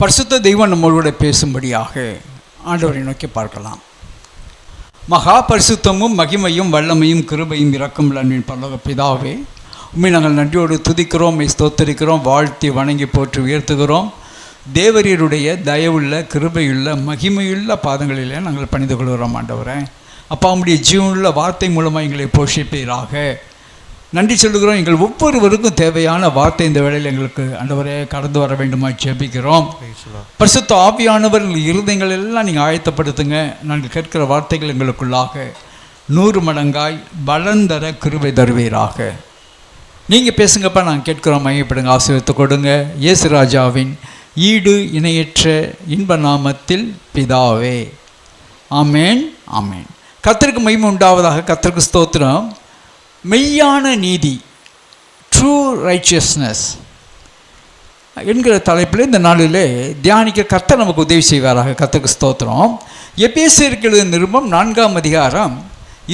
பரிசுத்த தெய்வம் நம்மளோட பேசும்படியாக ஆண்டவரை நோக்கி பார்க்கலாம். மகா பரிசுத்தமும் மகிமையும் வல்லமையும் கிருபையும் இரக்கம் அன்பின் பரலோக பிதாவே, உண்மை நாங்கள் நன்றியோடு துதிக்கிறோம், ஸ்தோத்தரிக்கிறோம், வாழ்த்தி வணங்கி போற்றி உயர்த்துகிறோம். தேவரீருடைய தயவுள்ள கிருபையுள்ள மகிமையுள்ள பாதங்களிலே நாங்கள் பணிந்து கொள்கிறோம். ஆண்டவரே அப்பா, உம்முடைய ஜீவனுள்ள வார்த்தை மூலமாக எங்களை போஷிப்பீராக. நன்றி சொல்லுகிறோம். எங்கள் ஒவ்வொருவருக்கும் தேவையான வார்த்தை இந்த வேளையில் எங்களுக்கு ஆண்டவரே கடந்து வர வேண்டுமா ஜெபிக்கிறோம். பரிசுத்த ஆவியானவர் இருதயங்கள் எல்லாம் நீங்கள் ஆயத்தப்படுத்துங்க. நாங்கள் கேட்கிற வார்த்தைகள் எங்களுக்குள்ளாக 100 மடங்காய் பலந்தர கிருபை தருவீராக. நீங்கள் பேசுங்கப்பா, நாங்கள் கேட்குறோம். மையப்படுங்க, ஆசீர்வதித்து கொடுங்க. இயேசு ராஜாவின் ஈடு இணையற்ற இன்ப நாமத்தில் பிதாவே, ஆமேன் ஆமேன். கர்த்தருக்கு மகிமை உண்டாவதாக. கர்த்தருக்கு ஸ்தோத்திரம். மெய்யான நீதி, ட்ரூ ரைச்சியஸ்னஸ் என்கிற தலைப்பில் இந்த நாளிலே தியானிக்க கர்த்தர் நமக்கு உதவி செய்வாராக. கர்த்தருக்கு ஸ்தோத்திரம். எபேசியருக்கு எழுதின நிருபம் 4ஆம் அதிகாரம்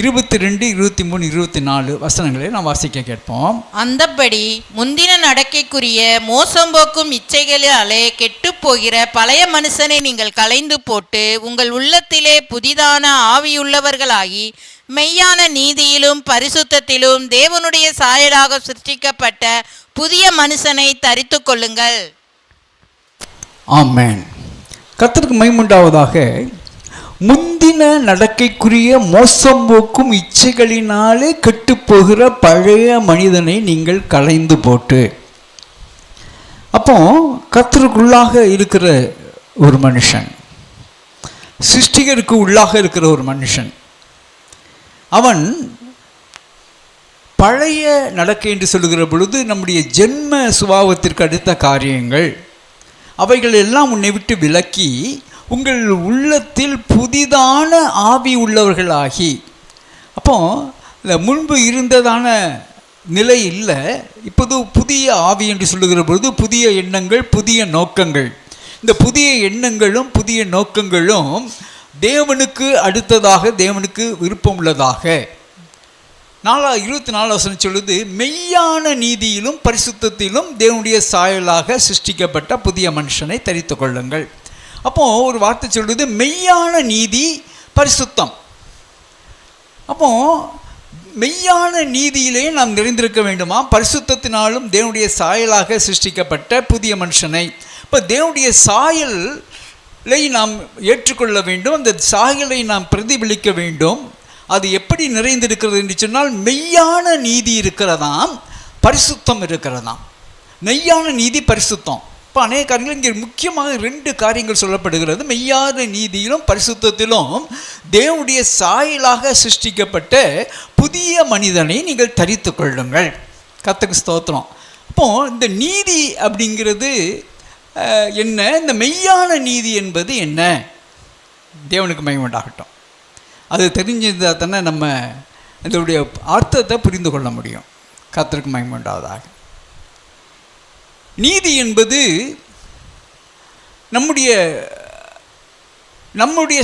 22, 23, 24 வசனங்களை நாம் வாசிக்க கேட்போம். அந்தபடி முந்தின நடக்கைக்குரிய மோசம் போக்கும் இச்சைகளாலே கெட்டு போகிற பழைய மனுஷனை நீங்கள் களைந்து போட்டு உங்கள் உள்ளத்திலே புதிதான ஆவியுள்ளவர்களாகி மெய்யான நீதியிலும் பரிசுத்தத்திலும் தேவனுடைய சாயலாக சிருஷ்டிக்கப்பட்ட புதிய மனுஷனை தரித்து கொள்ளுங்கள். ஆமென். கர்த்தருக்கு மகிமை உண்டாவதாக. முந்தின நடக்கைக்குரிய மோசம் போக்கும் இச்சைகளினாலே கெட்டுப்போகிற பழைய மனிதனை நீங்கள் களைந்து போட்டு. அப்போ கர்த்தருக்குள்ளாக இருக்கிற ஒரு மனுஷன், சிருஷ்டிகருக்கு உள்ளாக இருக்கிற ஒரு மனுஷன், அவன் பழைய நடக்கை என்று சொல்லுகிற பொழுது நம்முடைய ஜென்ம சுபாவத்திற்கு அடுத்த காரியங்கள் அவைகள் எல்லாம் உன்னை விட்டு விலக்கி உங்கள் உள்ளத்தில் புதிதான ஆவி உள்ளவர்களாகி. அப்போ இந்த முன்பு இருந்ததான நிலை இல்லை, இப்போது புதிய ஆவி என்று சொல்லுகிற பொழுது புதிய எண்ணங்கள், புதிய நோக்கங்கள். இந்த புதிய எண்ணங்களும் புதிய நோக்கங்களும் தேவனுக்கு அடுத்ததாக, தேவனுக்கு விருப்பம் உள்ளதாக. 24 வசனம் சொல்லுது, மெய்யான நீதியிலும் பரிசுத்தத்திலும் தேவனுடைய சாயலாக சிருஷ்டிக்கப்பட்ட புதிய மனுஷனை தரித்து கொள்ளுங்கள். அப்போது ஒரு வார்த்தை சொல்லுது, மெய்யான நீதி பரிசுத்தம். அப்போது மெய்யான நீதியிலே நாம் நிறைந்திருக்க வேண்டுமா, பரிசுத்தத்தினாலும் தேவனுடைய சாயலாக சிருஷ்டிக்கப்பட்ட புதிய மனுஷனை. இப்போ தேவனுடைய சாயலை நாம் ஏற்றுக்கொள்ள வேண்டும், அந்த சாயலை நாம் பிரதிபலிக்க வேண்டும். அது எப்படி நிறைந்திருக்கிறது என்று சொன்னால், மெய்யான நீதி இருக்கிறதாம், பரிசுத்தம் இருக்கிறதாம். மெய்யான நீதி, பரிசுத்தம். இப்போ அநேக காரியங்கள் இங்கே முக்கியமாக 2 காரியங்கள் சொல்லப்படுகிறது. மெய்யான நீதியிலும் பரிசுத்தத்திலும் தேவனுடைய சாயலாக சிருஷ்டிக்கப்பட்ட புதிய மனிதனை நீங்கள் தரித்து கொள்ளுங்கள். கர்த்தருக்கு ஸ்தோத்திரம். அப்போது இந்த நீதி அப்படிங்கிறது என்ன, இந்த மெய்யான நீதி என்பது என்ன? தேவனுக்கு மகிமை உண்டாகட்டும். அது தெரிஞ்சிருந்தால் தானே நம்ம இதனுடைய அர்த்தத்தை புரிந்து கொள்ள முடியும். கர்த்தருக்கு மகிமை உண்டாவதாக. நீதி என்பது நம்முடைய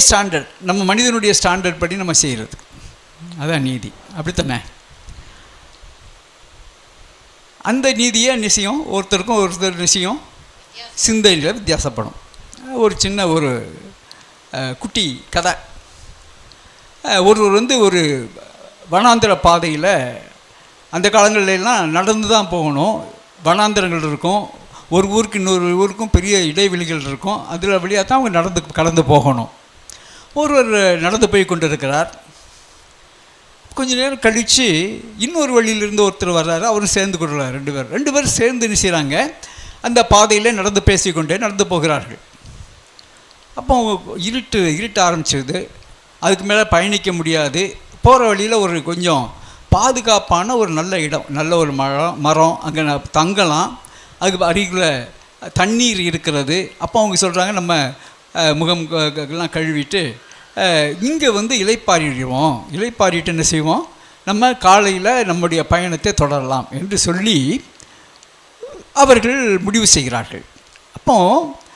ஸ்டாண்டர்ட், நம்ம மனிதனுடைய ஸ்டாண்டர்ட் படி நம்ம செய்கிறது, அதான் நீதி. அப்படித்தானே? அந்த நீதியை நிச்சயம் ஒருத்தருக்கும் ஒருத்தர் நிச்சயம் சிந்தனையில் வித்தியாசப்படும். ஒரு சின்ன ஒரு குட்டி கதை. ஒருவர் ஒரு வனாந்திர பாதையில், அந்த காலங்கள்லாம் நடந்து தான் போகணும், வனாந்திரங்கள் இருக்கும், ஒரு ஊருக்கு இன்னொரு ஊருக்கும் பெரிய இடைவெளிகள் இருக்கும், அதில் வழியாக தான் அவங்க கடந்து போகணும். ஒருவர் நடந்து போய் கொண்டு இருக்கிறார். கொஞ்சம் நேரம் கழித்து இன்னொரு வழியிலிருந்து ஒருத்தர் வர்றாரு, அவரும் சேர்ந்து கொள்கிறார். 2 பேர் சேர்ந்து என்ன செய்கிறாங்க, அந்த பாதையில் நடந்து பேசிக்கொண்டே நடந்து போகிறார்கள். அப்போ இருட்ட ஆரம்பிச்சிருது. அதுக்கு மேலே பயணிக்க முடியாது. போகிற வழியில் ஒரு கொஞ்சம் பாதுகாப்பான ஒரு நல்ல இடம், நல்ல ஒரு மரம், அங்கே தங்கலாம். அதுக்கு அருகில் தண்ணீர் இருக்கிறது. அப்போ அவங்க சொல்கிறாங்க, நம்ம முகம் எல்லாம் கழுவிட்டு இங்கே இளைப்பாறிடுவோம், இளைப்பாறிட்டு என்ன செய்வோம், நம்ம காலையில் நம்முடைய பயணத்தை தொடரலாம் என்று சொல்லி அவர்கள் முடிவு செய்கிறார்கள். அப்போது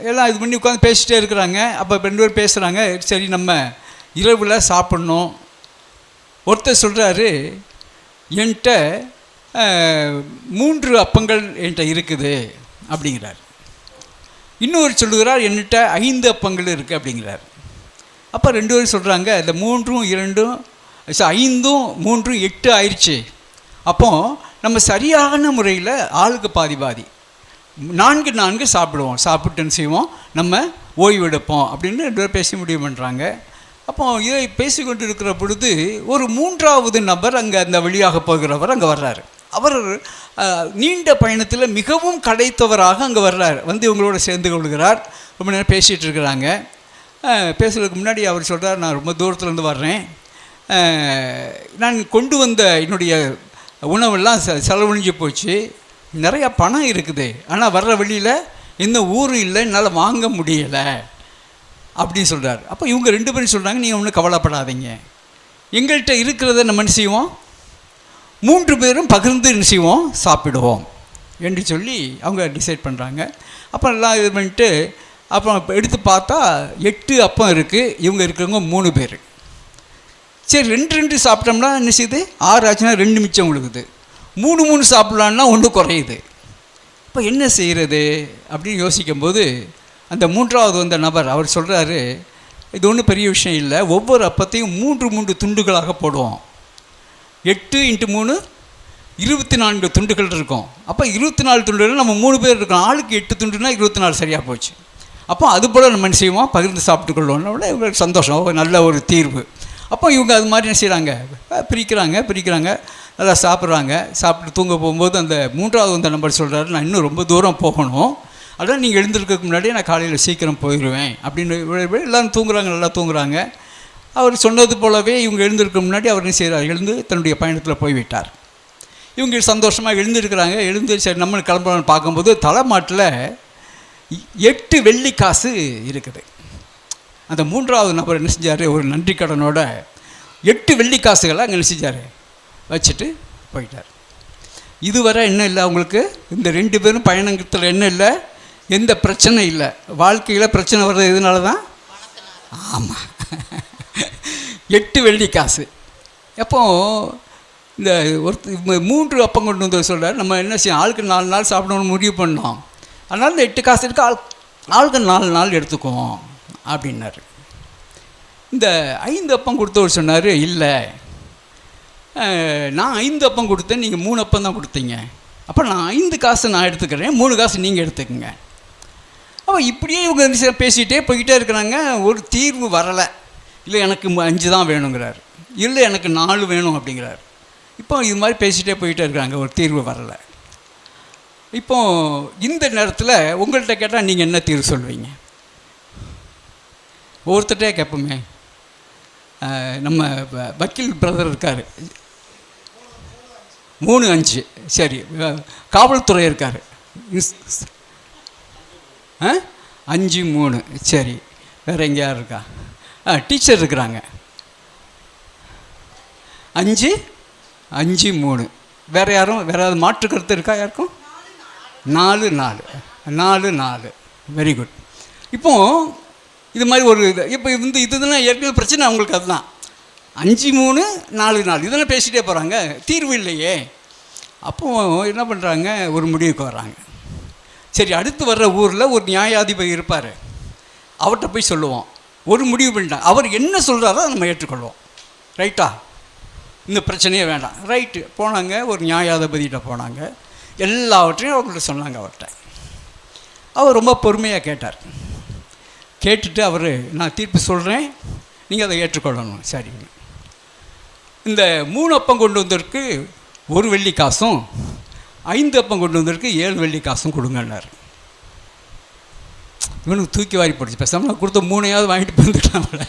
எல்லாம் இது பண்ணி உட்காந்து பேசிகிட்டே இருக்கிறாங்க. அப்போ 2 பேர் பேசுகிறாங்க, சரி நம்ம இரவில் சாப்பிட்ணும். ஒருத்தர் சொல்கிறாரு, என்கிட்ட 3 அப்பங்கள் என்கிட்ட இருக்குது அப்படிங்கிறார். இன்னொரு சொல்லுகிறார் என்கிட்ட 5 அப்பங்கள் இருக்குது அப்படிங்கிறார். அப்போ 2 பேரும் சொல்கிறாங்க இந்த 3 2 5 3 8 ஆயிடுச்சு. அப்போ நம்ம சரியான முறையில் ஆளுக்கு பாதி பாதி 4 சாப்பிடுவோம், சாப்பிட்டுன்னு செய்வோம், நம்ம ஓய்வெடுப்போம் அப்படின்னு 2 பேர் பேசி முடிவு பண்ணுறாங்க. அப்போ இதை பேசி கொண்டு இருக்கிற பொழுது ஒரு 3வது நபர் அங்கே அந்த வழியாக போகிறவர் அங்கே வர்றாரு. அவர் நீண்ட பயணத்தில் மிகவும் கடைத்தவராக அங்கே வர்றார். வந்து இவங்களோட சேர்ந்து கொள்கிறார். ரொம்ப நேரம் பேசிகிட்டு இருக்கிறாங்க. பேசுறதுக்கு முன்னாடி அவர் சொல்கிறார், நான் ரொம்ப தூரத்துலேருந்து வர்றேன், நான் கொண்டு வந்த என்னுடைய உணவெல்லாம் செலவழிஞ்சு போச்சு, நிறையா பணம் இருக்குது, ஆனால் வர்ற வழியில் எந்த ஊர் இல்லை, என்னால் வாங்க முடியலை அப்படின்னு சொல்கிறார். அப்போ இவங்க 2 பேரும் சொல்கிறாங்க, நீங்கள் ஒன்றும் கவலைப்படாதீங்க, எங்கள்கிட்ட இருக்கிறத நம்ம என்ன செய்வோம், 3 பேரும் பகிர்ந்து என்ன செய்வோம், சாப்பிடுவோம் என்று சொல்லி அவங்க டிசைட் பண்ணுறாங்க. அப்போ எல்லாம் இது பண்ணிட்டு அப்புறம் எடுத்து பார்த்தா 8 அப்பம் இருக்குது, இவங்க இருக்கிறவங்க 3 பேர். சரி 2 சாப்பிட்டோம்னா என்ன செய்யுது, 6 ஆச்சுன்னா 2 மிச்சம் விழுகுது, 3 சாப்பிட்லான்னா 1 குறையுது. இப்போ என்ன செய்கிறது அப்படின்னு யோசிக்கும்போது அந்த 3வது வந்த நபர் அவர் சொல்கிறாரு, இது ஒன்றும் பெரிய விஷயம் இல்லை, ஒவ்வொரு அப்பத்தையும் 3 துண்டுகளாக போடுவோம், 8 × 3 24 துண்டுகள் இருக்கும். அப்போ 24 துண்டுகள் நம்ம 3 பேர் இருக்கோம், ஆளுக்கு 8 துண்டுனா 24 சரியாக போச்சு. அப்போ அதுபோல் நம்ம என்ன செய்வோம், பகிர்ந்து சாப்பிட்டுக்கொள்ளோம்னா இவங்களுக்கு சந்தோஷம், நல்ல ஒரு தீர்வு. அப்போ இவங்க அது மாதிரி என்ன செய்கிறாங்க, பிரிக்கிறாங்க, நல்லா சாப்பிட்றாங்க. சாப்பிட்டு தூங்க போகும்போது அந்த 3வது வந்த நம்பர் சொல்கிறாரு, நான் இன்னும் ரொம்ப தூரம் போகணும், அதான் நீங்கள் எழுந்திருக்கிறதுக்கு முன்னாடியே நான் காலையில் சீக்கிரம் போயிடுவேன் அப்படின்னு. எல்லோரும் தூங்குறாங்க, நல்லா தூங்குறாங்க. அவர் சொன்னது போலவே இவங்க எழுந்திருக்க முன்னாடி அவர் என்ன செய்கிறார், எழுந்து தன்னுடைய பயணத்தில் போய்விட்டார். இவங்க சந்தோஷமாக எழுந்திருக்கிறாங்க. எழுந்து சரி நம்ம கிளம்புறான்னு பார்க்கும்போது தலைமாட்டில் 8 வெள்ளி காசு இருக்குது. அந்த 3வது நபர் என்ன செஞ்சார், ஒரு நன்றி கடனோட 8 வெள்ளி காசுகளை அங்கே என்ன செஞ்சார், வச்சுட்டு போயிட்டார். இதுவரை என்ன இல்லை அவங்களுக்கு, இந்த 2 பேரும் பயணத்தில் என்ன இல்லை, எந்த பிரச்சனை இல்லை. வாழ்க்கையில் பிரச்சனை வர்றது எதனால தான், ஆமாம் 8 வெள்ளி காசு. அப்போ இந்த 3 அப்பம் கொண்டு வந்து சொல்கிறார், நம்ம என்ன செய்யும், ஆளுக்கு 4 நாள் சாப்பிடணும்னு முடிவு பண்ணோம், அதனால் இந்த 8 காசு இருக்கு, ஆளுக்கு 4 நாள் எடுத்துக்குவோம் அப்படின்னாரு. இந்த 5 அப்பம் கொடுத்தவர் சொன்னார், இல்லை நான் 5 அப்பம் கொடுத்தேன், நீங்கள் 3 அப்பம் தான் கொடுத்தீங்க, அப்போ நான் 5 காசு நான் எடுத்துக்கிறேன், 3 காசு நீங்கள் எடுத்துக்கங்க. அப்போ இப்படியே இவங்க பேசிகிட்டே போய்கிட்டே இருக்கிறாங்க. ஒரு தீர்வு வரலை. இல்லை எனக்கு 5 தான் வேணுங்கிறார், இல்லை எனக்கு 4 வேணும் அப்படிங்கிறார். இப்போ இது மாதிரி பேசிகிட்டே போய்கிட்டே இருக்கிறாங்க, ஒரு தீர்வு வரலை. இப்போ இந்த நேரத்தில் உங்கள்கிட்ட கேட்டால் நீங்கள் என்ன தீர்வு சொல்வீங்க? ஒவ்வொருத்தட்டே கேட்போமே. நம்ம வக்கீல் பிரதர் இருக்கார், 3 5 சரி. காவல்துறை இருக்கார், 5 3 சரி. வேறு எங்கேயா இருக்கா? டீச்சர் இருக்கிறாங்க, 5 5 3. வேறு யாரும், வேறு ஏதாவது மாற்று கருத்து இருக்கா யாருக்கும்? 4 4. Very good. இப்போது இது மாதிரி ஒரு இப்போ இதுதான் ஏற்கனவே பிரச்சனை அவங்களுக்கு. அதுதான் 5 3 4 4 இதெல்லாம் பேசிகிட்டே போகிறாங்க, தீர்வு இல்லையே. அப்போது என்ன பண்ணுறாங்க, ஒரு முடிவுக்கு வர்றாங்க. சரி அடுத்து வர்ற ஊரில் ஒரு நியாயாதிபதி இருப்பார், அவர்கிட்ட போய் சொல்லுவோம், ஒரு முடிவு பண்ணிட்டாங்க, அவர் என்ன சொல்கிறாரோ அதை நம்ம ஏற்றுக்கொள்வோம், ரைட்டா, இந்த பிரச்சனையே வேண்டாம், ரைட்டு. போனாங்க, ஒரு நியாயாதிபதிகிட்ட போனாங்க, எல்லாவற்றையும் அவர்கிட்ட சொன்னாங்க. அவர்கிட்ட அவர் ரொம்ப பொறுமையாக கேட்டார். கேட்டுட்டு அவர், நான் தீர்ப்பு சொல்கிறேன், நீங்கள் அதை ஏற்றுக்கொள்ளணும். சரிங்க. இந்த 3 அப்பம் கொண்டு வந்ததற்கு 1 வெள்ளி காசும் 5 அப்பம் கொண்டு வந்ததற்கு 7 வெள்ளி காசும் கொடுங்கன்னார். இவனுக்கு தூக்கி வாரி போடுச்சு, பேசாமல் கொடுத்த 3ஐயாவது வாங்கிட்டு வந்துட்டாங்கள.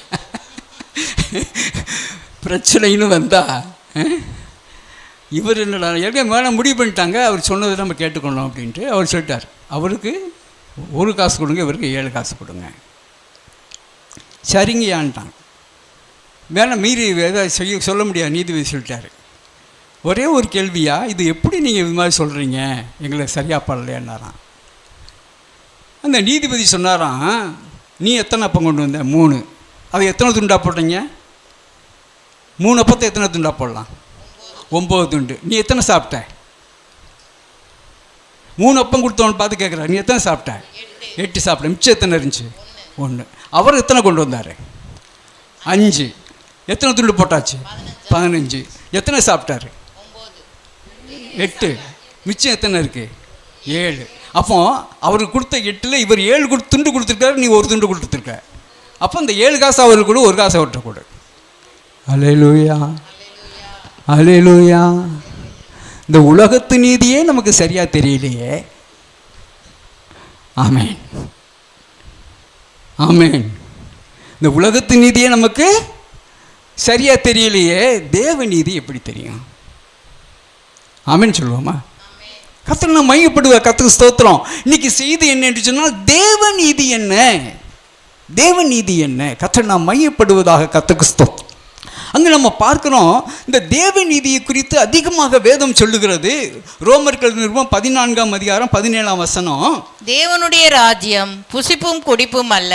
பிரச்சனைன்னு வந்தால் இவர் என்னடா ஏற்கனவே வேணால் முடிவு பண்ணிட்டாங்க, அவர் சொன்னதை நம்ம கேட்டுக்கணும் அப்படின்ட்டு அவர் சொல்லிட்டார். அவருக்கு 1 காசு கொடுங்க, இவருக்கு 7 காசு கொடுங்க. சரிங்கயான்ட்டாங்க. வேணாம் மீறி ஏதாவது சொல்ல முடியாது, நீதிபதி சொல்லிட்டார். ஒரே ஒரு கேள்வியா, இது எப்படி நீங்கள் இது மாதிரி சொல்கிறீங்க, எங்களை சரியாக பண்ணலையான்னாராம். அந்த நீதிபதி சொன்னாராம், நீ எத்தனை அப்பம் கொண்டு வந்த? 3. அதை எத்தனை துண்டாக போட்டீங்க? 3 அப்பத்தை எத்தனை துண்டாக போடலாம்? 9 துண்டு. நீ எத்தனை சாப்பிட்ட? 3 அப்பம் கொடுத்தவன் பார்த்து கேட்குற, நீ எத்தனை சாப்பிட்ட? 8 சாப்பிட, மிச்சம் எத்தனை இருந்துச்சு? 1. அவர் எத்தனை கொண்டு வந்தார்? 5. எத்தனை துண்டு போட்டாச்சு? 15. எத்தனை சாப்பிட்டாரு? 8. மிச்சம் எத்தனை இருக்கு? 7. அப்போ அவருக்கு கொடுத்த 8ல் இவர் 7 துண்டு கொடுத்துருக்காரு, நீ 1 துண்டு கொடுத்துருக்க. அப்போ அந்த 7 காசு அவருக்கு கூட, 1 காசு அவர்கிட்ட கூட. அல்லேலூயா, அல்லேலூயா. இந்த உலகத்து நீதியே நமக்கு சரியா தெரியலையே. ஆமென், ஆமென். இந்த உலகத்து நீதியே நமக்கு சரியா தெரியலையே, தேவ நீதி எப்படி தெரியும்? ஆமென் சொல்லுவோமா? கர்த்தர் நான் மையப்படுவ, கர்த்தருக்கு ஸ்தோத்திரம். இன்னைக்கு செய்தி என்ன என்று சொன்னால், தேவ நீதி என்ன, தேவ நீதி என்ன, கர்த்தர் நான் மையப்படுவதாக. கர்த்தருக்கு ஸ்தோத்திரம். அங்கே நம்ம பார்க்கிறோம், இந்த தேவ நீதியை குறித்து அதிகமாக வேதம் சொல்லுகிறது. ரோமர்கள் நிருபம் 14ஆம் அதிகாரம் 17ஆம் வசனம். தேவனுடைய ராஜ்யம் புசிப்பும் குடிப்பும் அல்ல,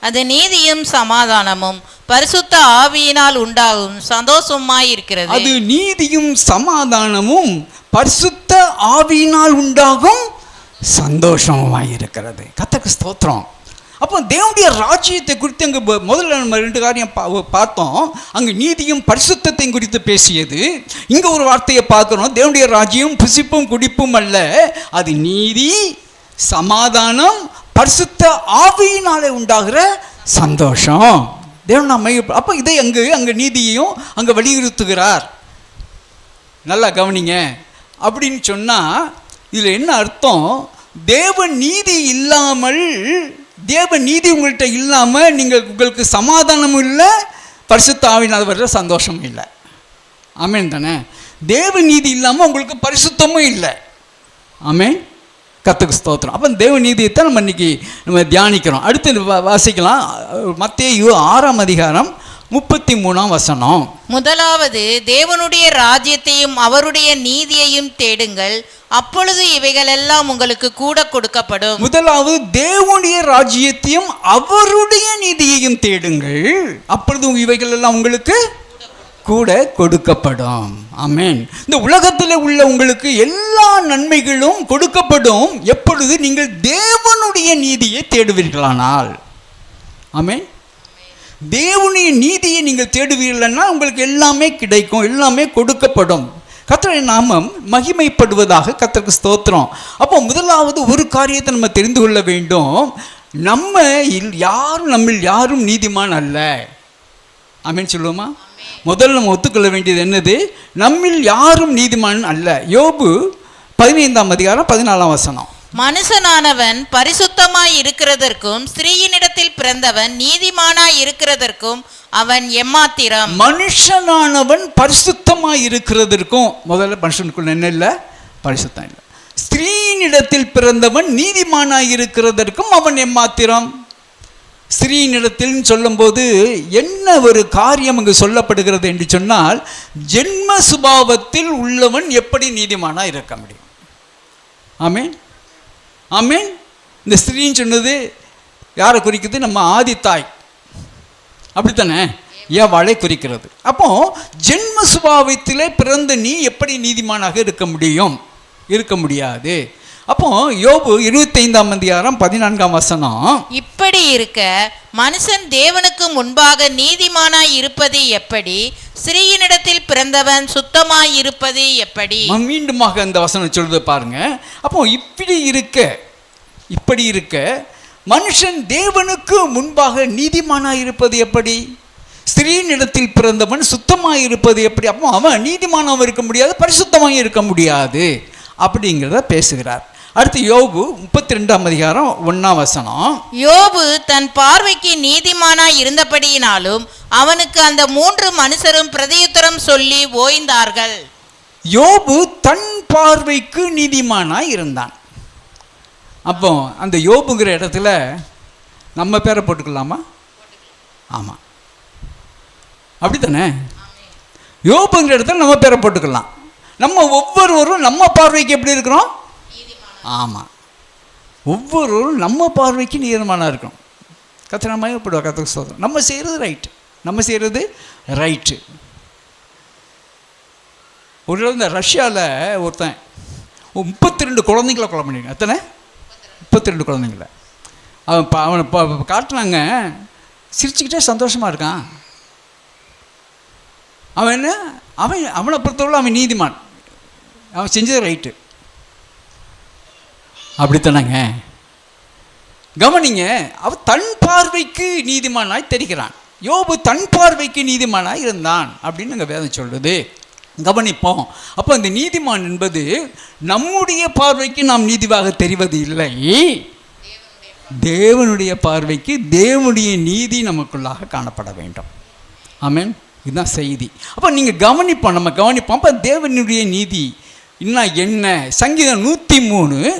அது நீதியும் சமாதானமும் பரிசுத்த ஆவியினால் உண்டாகும் சந்தோஷமாய் இருக்கிறது. அது நீதியும் சமாதானமும் பரிசுத்த ஆவியினால் உண்டாகும் சந்தோஷமாய் இருக்கிறது. கர்த்தருக்கு ஸ்தோத்திரம். அப்போ தேவனுடைய ராஜ்யத்தை குறித்து அங்கே முதல்ல நம்ம 2 காரியம் பார்த்தோம். அங்கே நீதியும் பரிசுத்தத்தையும் குறித்து பேசியது. இங்கே ஒரு வார்த்தையை பார்க்குறோம், தேவனுடைய ராஜ்யம் புசிப்பும் குடிப்பும் அல்ல, அது நீதி சமாதானம் பரிசுத்த ஆவியினாலே உண்டாகிற சந்தோஷம். தேவன் நம்ம அப்போ இதை அங்கே நீதியையும் அங்கே வலியுறுத்துகிறார். நல்லா கவனிங்க. அப்படின்னு சொன்னால் இதில் என்ன அர்த்தம்? தேவ நீதி இல்லாமல், தேவ நீதி உங்கள்கிட்ட இல்லாமல் உங்களுக்கு சமாதானமும் இல்லை, பரிசுத்த ஆவியினால் வர்ற சந்தோஷமும் இல்லை. ஆமென் தானே? தேவ நீதி இல்லாமல் உங்களுக்கு பரிசுத்தமும் இல்லை. ஆமென், கர்த்தருக்கு ஸ்தோத்திரம். அப்போ தேவ நீதியை தான் நம்ம இன்னைக்கு தியானிக்கிறோம். அடுத்து வாசிக்கலாம், மத்தேயு 6ஆம் அதிகாரம் 33ஆம் வசனம். முதலாவது தேவனுடைய ராஜ்யத்தையும் அவருடைய நீதியையும் தேடுங்கள், அப்பொழுது இவைகளெல்லாம் உங்களுக்கு கூட கொடுக்கப்படும். முதலாவது தேவனுடைய ராஜ்யத்தையும் அவருடைய நீதியையும் தேடுங்கள், அப்பொழுது இவைகள் எல்லாம் உங்களுக்கு கூட கொடுக்கப்படும். ஆமென். இந்த உலகத்தில் உள்ள உங்களுக்கு எல்லா நன்மைகளும் கொடுக்கப்படும் எப்பொழுது நீங்கள் தேவனுடைய நீதியை தேடுவீர்களானால். ஆமென். தேவனுடைய நீதியை நீங்கள் தேடுவீர்கள்னா உங்களுக்கு எல்லாமே கிடைக்கும், எல்லாமே கொடுக்கப்படும். கர்த்தருடைய நாமம் மகிமைப்படுவதாக. கர்த்தருக்கு ஸ்தோத்திரம். அப்போ முதலாவது ஒரு காரியத்தை நம்ம தெரிந்து கொள்ள வேண்டும், நம்மில் யாரும் நீதிமான் அல்ல. ஆமென் சொல்லுவோமா? முதல்ல நம்ம ஒத்துக்கொள்ள வேண்டியது என்னது? நம்மில் யாரும் நீதிமான் அல்ல. யோபு 15ஆம் அதிகாரம் 14ஆம் வசனம். மனுஷனானவன் பரிசுத்தமாய் இருக்கிறதற்கும் ஸ்திரீயினிடத்தில் பிறந்தவன் நீதிமானாய் இருக்கிறதற்கும் அவன் எம்மாத்திரம். மனுஷனானவன் பரிசுத்தமாய் இருக்கிறதற்கும், முதல்ல மனுஷனுக்குள்ள என்ன இல்லை? பரிசுத்தம் இல்லை. ஸ்திரீயினிடத்தில் பிறந்தவன் நீதிமானாய் இருக்கிறதற்கும் அவன் எம்மாத்திரம். ஸ்திரீயினிடத்தில் சொல்லும்போது என்ன ஒரு காரியம் அங்கு சொல்லப்படுகிறது என்று சொன்னால், ஜென்ம சுபாவத்தில் உள்ளவன் எப்படி நீதிமானாக இருக்க முடியும்? ஆமென், ஆமென். இந்த ஸ்திரீன்னு சொன்னது யாரை குறிக்கிறது? நம்ம ஆதி தாய், அப்படித்தானே? ஏவாளை குறிக்கிறது. அப்போ ஜென்ம சுபாவத்திலே பிறந்த நீ எப்படி நீதிமானாக இருக்க முடியும்? இருக்க முடியாது. அப்போ யோபு 25ஆம் அதிகாரம் 14ஆம் வசனம். இப்படி இருக்க மனுஷன் தேவனுக்கு முன்பாக நீதிமானாய் இருப்பது எப்படி? ஸ்திரீயினிடத்தில் பிறந்தவன் சுத்தமாய் இருப்பது எப்படி? மீண்டுமாக அந்த வசனம் சொல்றது பாருங்க. அப்போ இப்படி இருக்க மனுஷன் தேவனுக்கு முன்பாக நீதிமானாய் இருப்பது எப்படி? ஸ்திரீயினிடத்தில் பிறந்தவன் சுத்தமாய் இருப்பது எப்படி? அப்போ அவன் நீதிமானாக இருக்க முடியாது, பரிசுத்தமாக இருக்க முடியாது அப்படிங்கிறத பேசுகிறார். அடுத்து யோபு 32ஆம் அதிகாரம் 1ஆம் வசனம். யோபு தன் பார்வைக்கு நீதிமானாய் இருந்தபடியினாலும் அவனுக்கு அந்த 3 மனுஷரும் பிரதியுத்தரம் சொல்லி ஓய்ந்தார்கள். யோபு தன் பார்வைக்கு நீதிமானாய் இருந்தான். அப்போ அந்த யோபுங்கிற இடத்துல நம்ம பேரை போட்டுக்கலாமா? ஆமாம், அப்படித்தானே? யோபுங்கிற இடத்துல நம்ம பேரை போட்டுக்கலாம். நம்ம ஒவ்வொருவரும் நம்ம பார்வைக்கு எப்படி இருக்கிறோம்? ஆமாம், ஒவ்வொருவரும் நம்ம பார்வைக்கு நீதிமானாக இருக்கணும். கர்த்தர் மகிமைப்படுவார். கர்த்தருக்கு ஸ்தோத்திரம். நம்ம செய்கிறது ரைட்டு, நம்ம செய்கிறது ரைட்டு. ஒரு இந்த ரஷ்யாவில் ஒருத்தன் 32 குழந்தைங்களை கொலை பண்ணிருக்கான். எத்தனை? 32 குழந்தைங்கள. அவனை காட்டுனாங்க, சிரிச்சுக்கிட்டே சந்தோஷமாக இருக்கான். அவனை பொறுத்தவரை அவன் நீதிமான், அவன் செஞ்சது ரைட்டு. அப்படித்தானாங்க? கவனிங்க, அவன் தன் பார்வைக்கு நீதிமானாய் தெரிகிறான். யோபு தன் பார்வைக்கு நீதிமானாய் இருந்தான் அப்படின்னு நாங்கள் வேதம் சொல்லுது. கவனிப்போம். அப்போ அந்த நீதிமான் என்பது நம்முடைய பார்வைக்கு நாம் நீதிவாக தெரிவது இல்லை, தேவனுடைய பார்வைக்கு தேவனுடைய நீதி நமக்குள்ளாக காணப்பட வேண்டும். ஆமென். இதுதான் செய்தி. அப்போ நீங்கள் கவனிப்போம், நம்ம கவனிப்போம். அப்போ தேவனுடைய நீதி இன்னும் என்ன? சங்கீதம் 103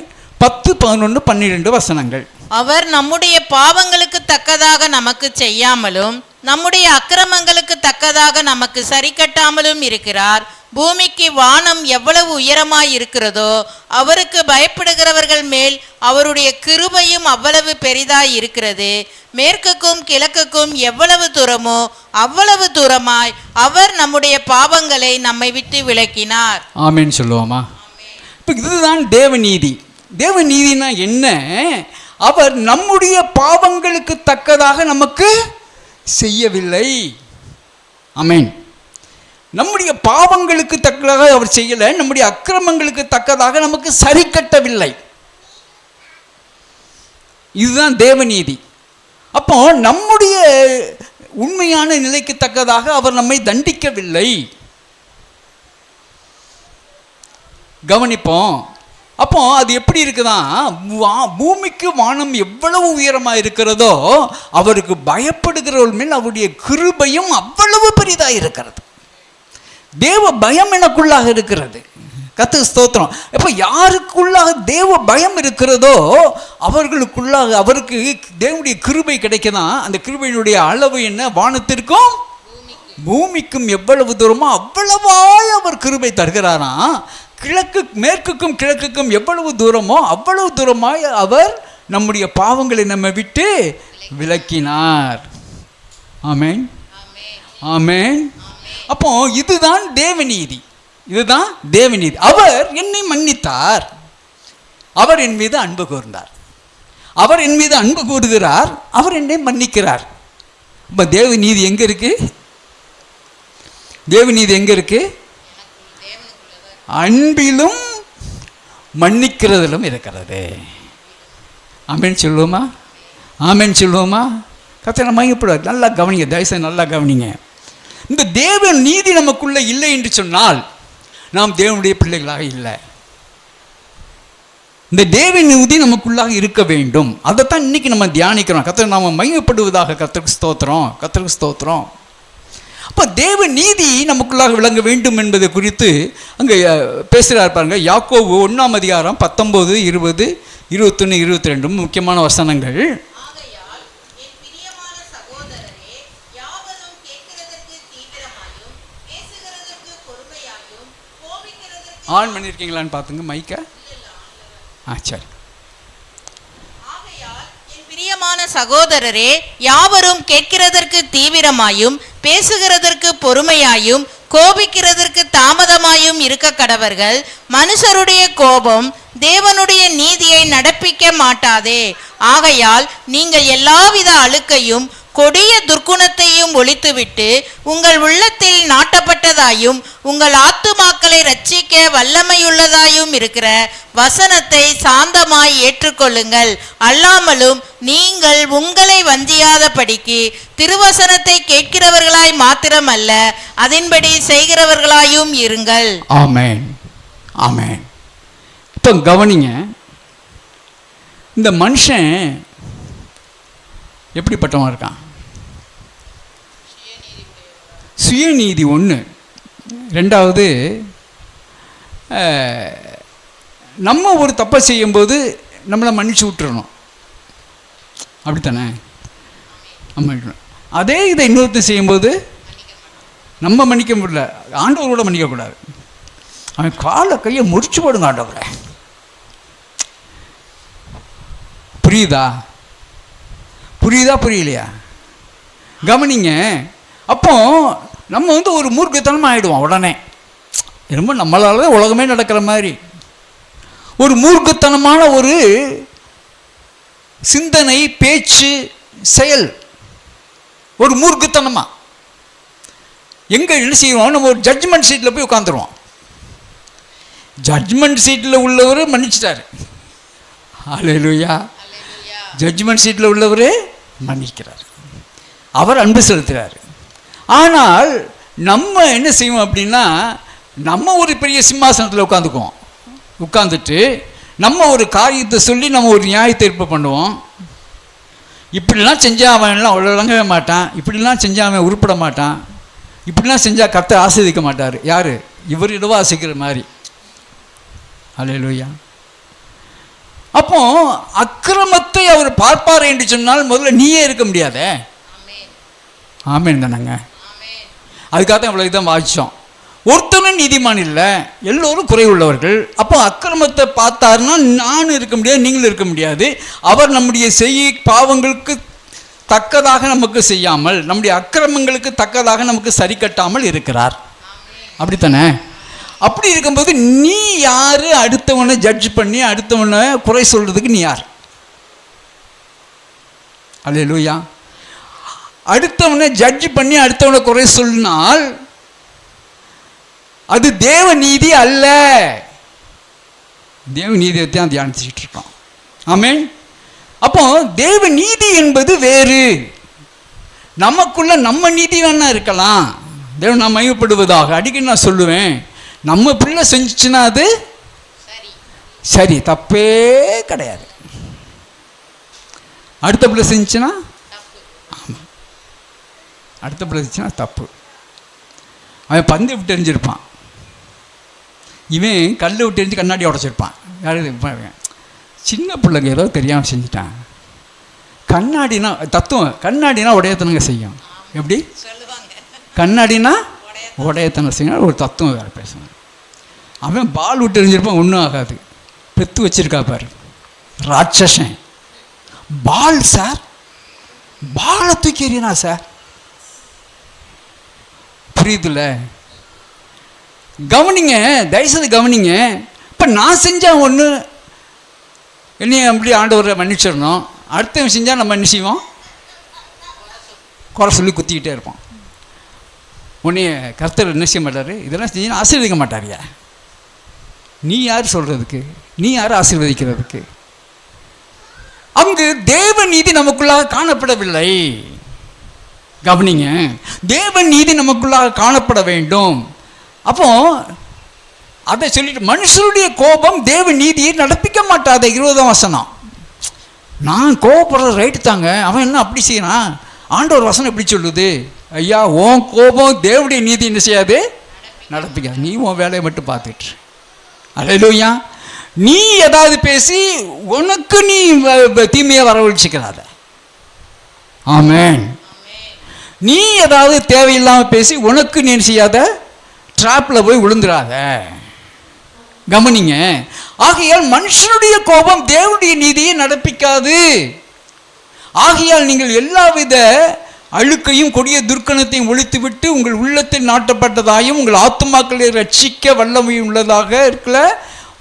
10, 11, 12 வசனங்கள். அவர் நம்முடைய பாவங்களுக்கு தக்கதாக நமக்கு செய்யாமலும் நம்முடைய அக்கிரமங்களுக்கு தக்கதாக நமக்கு சரி கட்டாமலும் இருக்கிறார். பூமிக்கு வானம் எவ்வளவு உயரமாய் இருக்கிறதோ அவருக்கு பயப்படுகிறவர்கள் மேல் அவருடைய கிருபையும் அவ்வளவு பெரிதாய் இருக்கிறது. மேற்குக்கும் கிழக்குக்கும் எவ்வளவு தூரமோ அவ்வளவு தூரமாய் அவர் நம்முடைய பாவங்களை நம்மை விட்டு விலக்கினார். ஆமென் சொல்லுவோமா? இப்போ இதுதான் தேவநீதி. தேவநீதினா என்ன? அவர் நம்முடைய பாவங்களுக்கு தக்கதாக நமக்கு செய்யவில்லை. ஆமென். நம்முடைய பாவங்களுக்கு தக்கதாக அவர் செய்யலை, நம்முடைய அக்கிரமங்களுக்கு தக்கதாக நமக்கு சரி கட்டவில்லை. இதுதான் தேவநீதி. அப்போ நம்முடைய உண்மையான நிலைக்கு தக்கதாக அவர் நம்மை தண்டிக்கவில்லை. கவனிப்போம். அப்போ அது எப்படி இருக்குதான்? பூமிக்கு வானம் எவ்வளவு உயரமாக இருக்கிறதோ அவருக்கு பயப்படுகிறவர்கள் மேல் அவருடைய கிருபையும் அவ்வளவு பெரிதாக இருக்கிறது. தேவ பயம் எனக்குள்ளாக இருக்கிறது. கர்த்தருக்கு ஸ்தோத்திரம். இப்போ யாருக்குள்ளாக தேவ பயம் இருக்கிறதோ அவர்களுக்குள்ளாக அவருக்கு தேவனுடைய கிருபை கிடைக்குதான். அந்த கிருபையினுடைய அளவு என்ன? வானத்திற்கும் பூமிக்கும் எவ்வளவு தூரமோ அவ்வளவாய் அவர் கிருபை தருகிறாராம். மேற்குக்கும் கிழக்குக்கும் எவ்வளவு தூரமோ அவ்வளவு தூரமாய் அவர் நம்முடைய பாவங்களை நம்ம விட்டு விலக்கினார். ஆமென், ஆமென். அப்போ இதுதான் தேவநீதி, இதுதான் தேவநீதி. அவர் என்னை மன்னித்தார், அவர் என் மீது அன்பு கூர்ந்தார், அவர் என் மீது அன்பு கூறுகிறார், அவர் என்னை மன்னிக்கிறார். இப்போ தேவநீதி எங்க இருக்கு? தேவநீதி எங்க இருக்கு? அன்பிலும் மன்னிக்கிறதிலும் இருக்கிறது. ஆமென் சொல்லுவோமா? ஆமென் சொல்லுவோமா? கர்த்தர் மகிமைப்படுவார். நல்லா கவனிங்க, தயவுசெய்து நல்லா கவனிங்க. இந்த தேவ நீதி நமக்குள்ள இல்லை என்று சொன்னால் நாம் தேவனுடைய பிள்ளைகளாக இல்லை. இந்த தேவ நீதி நமக்குள்ளாக இருக்க வேண்டும். அதைத்தான் இன்னைக்கு நம்ம தியானிக்கிறோம். கர்த்தர் நாம மகிமைப்படுவதாக. கர்த்தருக்கு ஸ்தோத்திரம், கர்த்தருக்கு ஸ்தோத்திரம். அப்போ தேவ நீதி நமக்குள்ளாக விளங்க வேண்டும் என்பதை குறித்து அங்கே பேசுகிறார் பாருங்க. யாக்கோபு 1ஆம் அதிகாரம் 19, 20, 21, 22 முக்கியமான வசனங்கள். ஆன் பண்ணியிருக்கீங்களான்னு பார்த்துங்க மைக்க. சரி. பிரியமான சகோதரரே, யாவரும் கேட்கிறதற்கு தீவிரமாயும் பேசுகிறதற்கு பொறுமையாயும் கோபிக்கிறதற்கு தாமதமாயும் இருக்க கடவர்கள். மனுஷருடைய கோபம் தேவனுடைய நீதியை நடப்பிக்க மாட்டாதே. ஆகையால் நீங்கள் எல்லாவித அழுக்கையும் கொடிய துர்க்குணத்தையும் ஒழித்துவிட்டு உங்கள் உள்ளத்தில் நாட்டப்பட்டதாயும் உங்கள் ஆத்துமாக்களை ரட்சிக்க வல்லமையுள்ளதாயும் இருக்கிற வசனத்தை சாந்தமாய் ஏற்றுக்கொள்ளுங்கள். அல்லாமலும் நீங்கள் உங்களை வஞ்சியாதபடிக்கு திருவசனத்தை கேட்கிறவர்களாய் மாத்திரமல்ல அதன்படி செய்கிறவர்களாயும் இருங்கள். ஆமென், ஆமென். இப்போ கவனிங்க, இந்த மனுஷன் எப்படிப்பட்டவன் இருக்கான்? சுயநீதி ஒன்று. ரெண்டாவது, நம்ம ஒரு தப்பை செய்யும்போது நம்மளை மன்னிச்சு விட்டுறணும். அப்படித்தானே? அதே இதை இன்னொருத்தர் செய்யும்போது நம்ம மன்னிக்க முடியல, ஆண்டவரோட மன்னிக்கக்கூடாது. அவன் காலை கையை முடிச்சு போடுங்க ஆண்டவரை. புரியுதா? புரியுதா புரியலையா? கவனிங்க. அப்போ நம்ம ஒரு மூர்க்கத்தனமாக ஆகிடுவோம் உடனே. ரொம்ப நம்மளால தான் உலகமே நடக்கிற மாதிரி ஒரு மூர்க்கத்தனமான ஒரு சிந்தனை, பேச்சு, செயல் ஒரு மூர்க்கத்தனமா எங்க என்ன செய்வோம், நம்ம ஒரு ஜட்ஜ்மெண்ட் சீட்டில் போய் உட்காந்துருவோம். ஜட்ஜ்மெண்ட் சீட்டில் உள்ளவர் மன்னிச்சிட்டாரு. ஹல்லேலூயா. ஜட்ஜ்மெண்ட் சீட்டில் உள்ளவர் மன்னிக்கிறார், அவர் அன்பு செலுத்துகிறார். ஆனால் நம்ம என்ன செய்வோம் அப்படின்னா, நம்ம ஒரு பெரிய சிம்மாசனத்தில் உட்காந்துட்டு நம்ம ஒரு காரியத்தை சொல்லி நம்ம ஒரு நியாய தீர்ப்பு பண்ணுவோம். இப்படிலாம் செஞ்சால் அவன் எல்லாம் விளங்கவே மாட்டான், இப்படிலாம் செஞ்சால் அவன் உருப்பட மாட்டான், இப்படிலாம் செஞ்சால் கர்த்தர் ஆசீர்வதிக்க மாட்டார். யார்? இவர் இடவா ஆசிக்கிற மாதிரி. ஹல்லேலூயா. அப்போ அக்கிரமத்தை அவர் பார்ப்பார் என்று சொன்னால் முதல்ல நீயே இருக்க முடியாதே. ஆமேன் தானங்க. அதுக்காக தான் இவ்வளோ இதான் வாசித்தோம். ஒருத்தனும் நீதிமான் இல்லை, எல்லோரும் குறை உள்ளவர்கள். அப்போ அக்கிரமத்தை பார்த்தாருன்னா நானும் இருக்க முடியாது, நீங்களும் இருக்க முடியாது. அவர் நம்முடைய பாவங்களுக்கு தக்கதாக நமக்கு செய்யாமல், நம்முடைய அக்கிரமங்களுக்கு தக்கதாக நமக்கு சரி கட்டாமல் இருக்கிறார். அப்படித்தானே? அப்படி இருக்கும்போது நீ யார் அடுத்தவனை ஜட்ஜ் பண்ணி அடுத்தவனை குறை சொல்றதுக்கு? நீ யார்? அல்லேலூயா. அடுத்தவனை ஜட்ஜ் பண்ணி அடுத்தவனை குறை சொன்னால் அது தேவ நீதி அல்ல. தேவ நீதியை தான் தியானிச்சுட்டு இருக்கோம். ஆமென். அப்போ தேவ நீதி என்பது வேறு. நமக்குள்ள நம்ம நீதி வேணா இருக்கலாம், தேவன் நான் மகிமைப்படுவதாக. அடிக்கடி நான் சொல்லுவேன், நம்ம பிள்ளை செஞ்சுச்சுன்னா அது சரி, தப்பே கிடையாது. அடுத்த பிள்ளை செஞ்சுச்சுன்னா ஆமாம், அடுத்த பிள்ளை செஞ்சுன்னா தப்பு. அவன் பந்து விட்டு எரிஞ்சிருப்பான், இவன் கல் விட்டு எரிஞ்சு கண்ணாடி உடச்சிருப்பான். யாரு? சின்ன பிள்ளைங்க ஏதோ தெரியாமல் செஞ்சுட்டான். கண்ணாடினா தத்துவம், கண்ணாடினா உடையத்தனங்க செய்யும். எப்படி? கண்ணாடினா உடையத்தனம் செய்யணும், ஒரு தத்துவம் வேறு பேசணும். அவன் பால் விட்டு எரிஞ்சிருப்பான், ஒன்றும் ஆகாது. பெத்து வச்சிருக்கா பாரு ராட்சசன். பால் சார், பாலை தூக்கி எறியனா சார், புரியுதுல்ல? கவனிங்க, தயவுசெய்து கவனிங்க. இப்போ நான் செஞ்சால் ஒன்று என்னைய அப்படி ஆண்டவரை மன்னிச்சிடணும், அடுத்தவன் செஞ்சால் நம்ம என்ன செய்வோம்? குறை சொல்லி குத்திக்கிட்டே இருப்போம். உன்னைய கர்த்தர் என்ன செய்ய மாட்டார், இதெல்லாம் செஞ்சு ஆசீர்வதிக்க மாட்டாரியா? நீ யார் சொல்கிறதுக்கு? நீ யார் ஆசீர்வதிக்கிறதுக்கு? அங்கு தேவ நீதி நமக்குள்ளாக காணப்படவில்லை. கவனிங்க, தேவ நீதி நமக்குள்ளாக காணப்பட வேண்டும். அப்போ அதை சொல்லிட்டு மனுஷருடைய கோபம் தேவ நீதியை நடப்பிக்க மாட்டாத. 20ஆம் வசனம். நான் கோபப்படுறது ரைட்டு தாங்க, அவன் என்ன அப்படி செய்யறான், ஆண்டவர் வசனம் எப்படி சொல்லுது? ஐயா, உன் கோபம் தேவனுடைய நீதி என்ன செய்யாது, நடப்பிக்காது. நீ உன் வேலையை மட்டும் பார்த்துட்டு. அல்லேலூயா. நீ ஏதாவது பேசி உனக்கு நீ தீமையை வரவழைச்சிக்கிறாத. ஆமென். நீ ஏதாவது தேவையில்லாமல் பேசி உனக்கு நீ செய்யாத, ட்ராப்பில் போய் விழுந்துடாத. கவனிங்க. ஆகையால் மனுஷனுடைய கோபம் தேவனுடைய நீதியை நடப்பிக்காது. ஆகையால் நீங்கள் எல்லாவித அழுக்கையும் கொடிய துர்க்கணத்தையும் ஒழித்துவிட்டு உங்கள் உள்ளத்தில் நாட்டப்பட்டதாயும் உங்கள் ஆத்துமாக்களை ரட்சிக்க வல்லமையும் உள்ளதாக இருக்கிற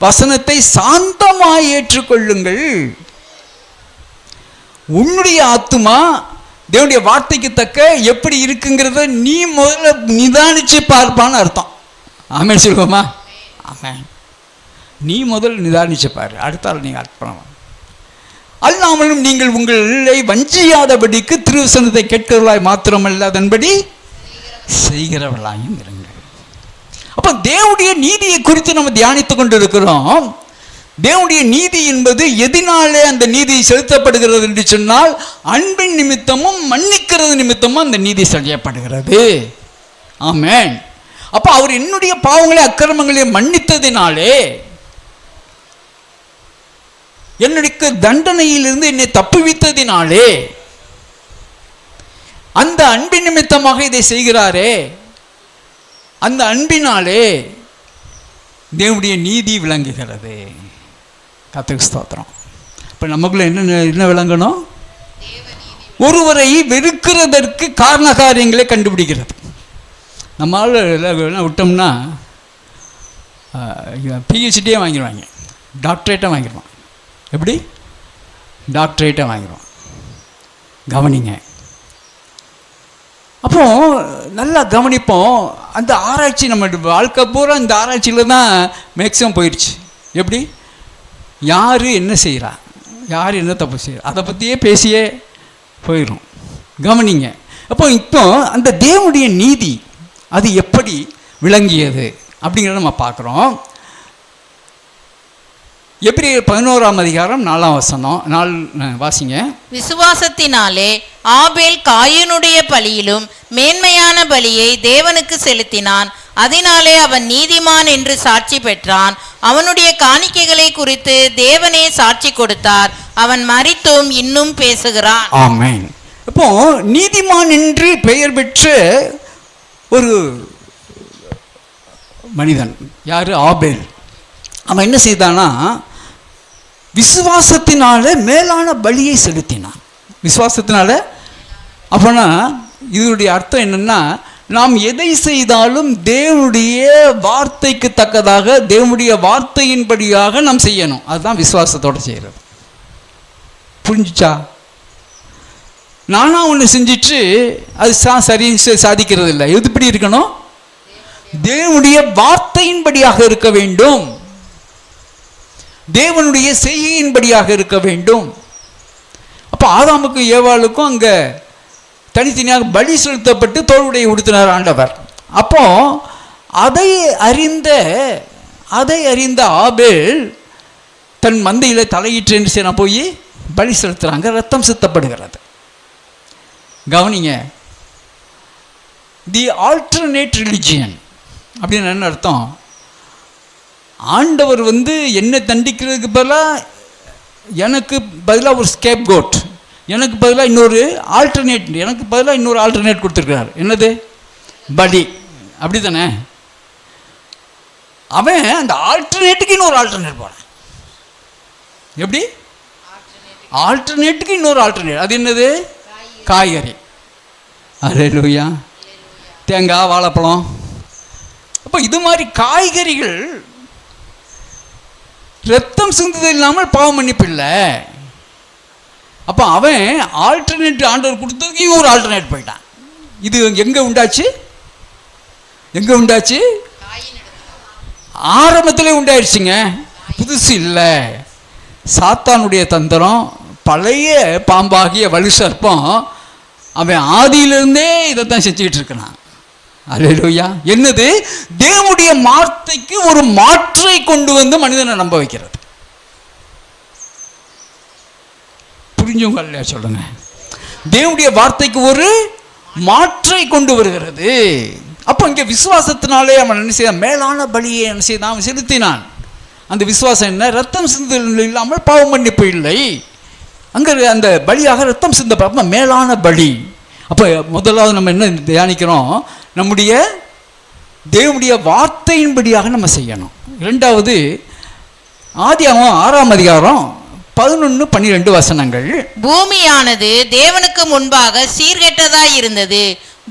வசனத்தை சாந்தமாய் ஏற்றுக்கொள்ளுங்கள். உன்னுடைய ஆத்துமா தேவனுடைய வார்த்தைக்கு தக்க எப்படி இருக்குங்கிறத நீ முதல்ல நிதானிச்சு பார்ப்பான்னு அர்த்தம். ஆமென் சொல்லுவோமா? ஆமென். நீ முதல் நிதானிச்சு பாரு, அடுத்தால் நீங்கள் அர்ப்பணம். அல்லாமலும் நீங்கள் உங்களை வஞ்சியாதபடிக்கு திருவசனத்தை கேட்கிறவர்களாய் மாத்திரமல்ல, அதன்படி செய்கிறவர்களாயும் இருங்கள். அப்போ தேவனுடைய நீதியை குறித்து நம்ம தியானித்து கொண்டு இருக்கிறோம். தேவனுடைய நீதி என்பது எதினாலே அந்த நீதி செலுத்தப்படுகிறது என்று சொன்னால், அன்பின் நிமித்தமும் மன்னிக்கிறது நிமித்தமும் அந்த நீதி செய்யப்படுகிறது. ஆமென். அப்போ அவர் என்னுடைய பாவங்களை அக்கிரமங்களை மன்னித்ததினாலே, என்னுடைய தண்டனையிலிருந்து என்னை தப்புவித்ததினாலே, அந்த அன்பின் நிமித்தமாக இதை செய்கிறாரே, அந்த அன்பினாலே தேவனுடைய நீதி விளங்குகிறது. கர்த்தருக்கு ஸ்தோத்திரம். இப்போ நமக்குள்ள என்ன விளங்கணும்? ஒருவரை வெறுக்கிறதற்கு காரண காரியங்களை கண்டுபிடிக்கிறது. நம்மளால் விட்டோம்னா பிஹெச்டியே வாங்கிடுவாங்க, டாக்டரேட்டாக வாங்கிடுவான். எப்படி? டாக்டரேட்டை வாங்கிடுவான். கவனிங்க. அப்போ நல்லா கவனிப்போம். அந்த ஆராய்ச்சி நம்ம வாழ்க்கை பூரா இந்த ஆராய்ச்சியில் தான் மேக்ஸிமம் போயிடுச்சு. எப்படி, யார் என்ன செய்கிறா, யார் என்ன தப்பு செய்கிறா, அதை பற்றியே பேசியே போயிடும். கவனிங்க. இப்போ அந்த தேவனுடைய நீதி அது எப்படி விளங்கியது அப்படிங்கிறத நம்ம பார்க்குறோம். எபிரேயர் 11ஆம் அதிகாரம் 4ஆம் வசனம். 4 வாசிங்க. விசுவாசத்தினாலே ஆபேல் காயினுடைய பலியிலும் மேன்மையான பலியை தேவனுக்கு செலுத்தினான். அதனாலே அவன் நீதிமான் என்று சாட்சி பெற்றான். அவனுடைய காணிக்கைகளை குறித்து தேவனே சாட்சி கொடுத்தார். அவன் மரித்தும் இன்னும் பேசுகிறான். ஆமென். இப்போ நீதிமான் என்று பெயர் பெற்ற ஒரு மனிதன் யாரு? ஆபேல். அவன் என்ன செய்தானா, விசுவாசத்தினால மேலான பலியை செலுத்தினான். விசுவாசத்தினால. அப்போனா இதனுடைய அர்த்தம் என்னன்னா, நாம் எதை செய்தாலும் தேவனுடைய வார்த்தைக்கு தக்கதாக, தேவனுடைய வார்த்தையின்படியாக நாம் செய்யணும். அதுதான் விசுவாசத்தோடு செய்கிறது. புரிஞ்சுச்சா? நானா ஒன்று செஞ்சிட்டு அது சரின்னு சாதிக்கிறது இல்லை. எது இப்படி இருக்கணும்? தேவனுடைய வார்த்தையின்படியாக இருக்க வேண்டும், தேவனுடைய செய்கையின்படியாக இருக்க வேண்டும். அப்போ ஆதாமுக்கும் ஏவாளுக்கும் அங்கே தனித்தனியாக பலி செலுத்தப்பட்டு தோளுடைய உடுத்தினார் ஆண்டவர். அப்போ அதை அறிந்த ஆபேல் தன் மந்தையில் தலையிட்டு செய்ய போய் பலி செலுத்துகிறாங்க. ரத்தம் சித்தப்படுகிறது. கவனிங்க. தி ஆல்டர்னேட் ரிலிஜியன் அப்படின்னு என்ன அர்த்தம்? ஆண்டவர் என்னை தண்டிக்கிறதுக்கு பதிலாக எனக்கு பதிலாக ஒரு ஸ்கேப் கோட், எனக்கு பதிலாக இன்னொரு ஆல்டர்னேட் கொடுத்துருக்கிறார். என்னது? பலி. அப்படி தானே? அவன் அந்த ஆல்டர்னேட்டுக்கு இன்னொரு ஆல்டர்னேட் போனான். எப்படி? ஆல்டர்னேட்டுக்கு இன்னொரு ஆல்டர்னேட். அது என்னது? காய்கறி. அல்லேலூயா. தேங்காய், வாழைப்பழம். அப்போ இது மாதிரி காய்கறிகள் ரத்தம் சிந்துதல் இல்லாமல் பாவ மன்னிப்பு இல்லை. அப்போ அவன் ஆல்டர்னேட் ஆண்டவர் கொடுத்ததுக்கு ஒரு ஆல்டர்னேட் போயிட்டான். இது எங்கே உண்டாச்சு? ஆரம்பத்திலே உண்டாயிடுச்சுங்க, புதுசு இல்லை. சாத்தானுடைய தந்திரம், பழைய பாம்பாகிய வலு சர்ப்பம், அவன் ஆதியிலிருந்தே இதைத்தான் செஞ்சுக்கிட்டு இருக்கான். அல்லேலூயா. என்னது? தேவனுடைய வார்த்தைக்கு ஒரு மாற்றை கொண்டு மனிதனை நம்ப வைக்கிறது. புரிஞ்சுங்க இல்லையா சொல்லுங்க? தேவனுடைய வார்த்தைக்கு ஒரு மாற்றை கொண்டு வருகிறது. அப்போ இங்கே விசுவாசத்தினாலே அவன் என்ன செய்தான்? மேலான பலியை என்ன செய்தான்? அவன் செலுத்தினான். அந்த விசுவாசம் என்ன? ரத்தம் சிந்துதல் இல்லாமல் பாவ மன்னிப்பு இல்லை. அங்கே அந்த பலியாக ரத்தம் சிந்த மேலான பலி. அப்போ முதலாவது நம்ம என்ன தியானிக்கிறோம்? நம்முடைய தேவனுடைய வார்த்தையின்படியாக நம்ம செய்யணும். இரண்டாவது, ஆதியாகமம் 6ஆம் அதிகாரம் 11-12 வசனங்கள். பூமியானது தேவனுக்கு முன்பாக சீர்கெட்டதாய் இருந்தது,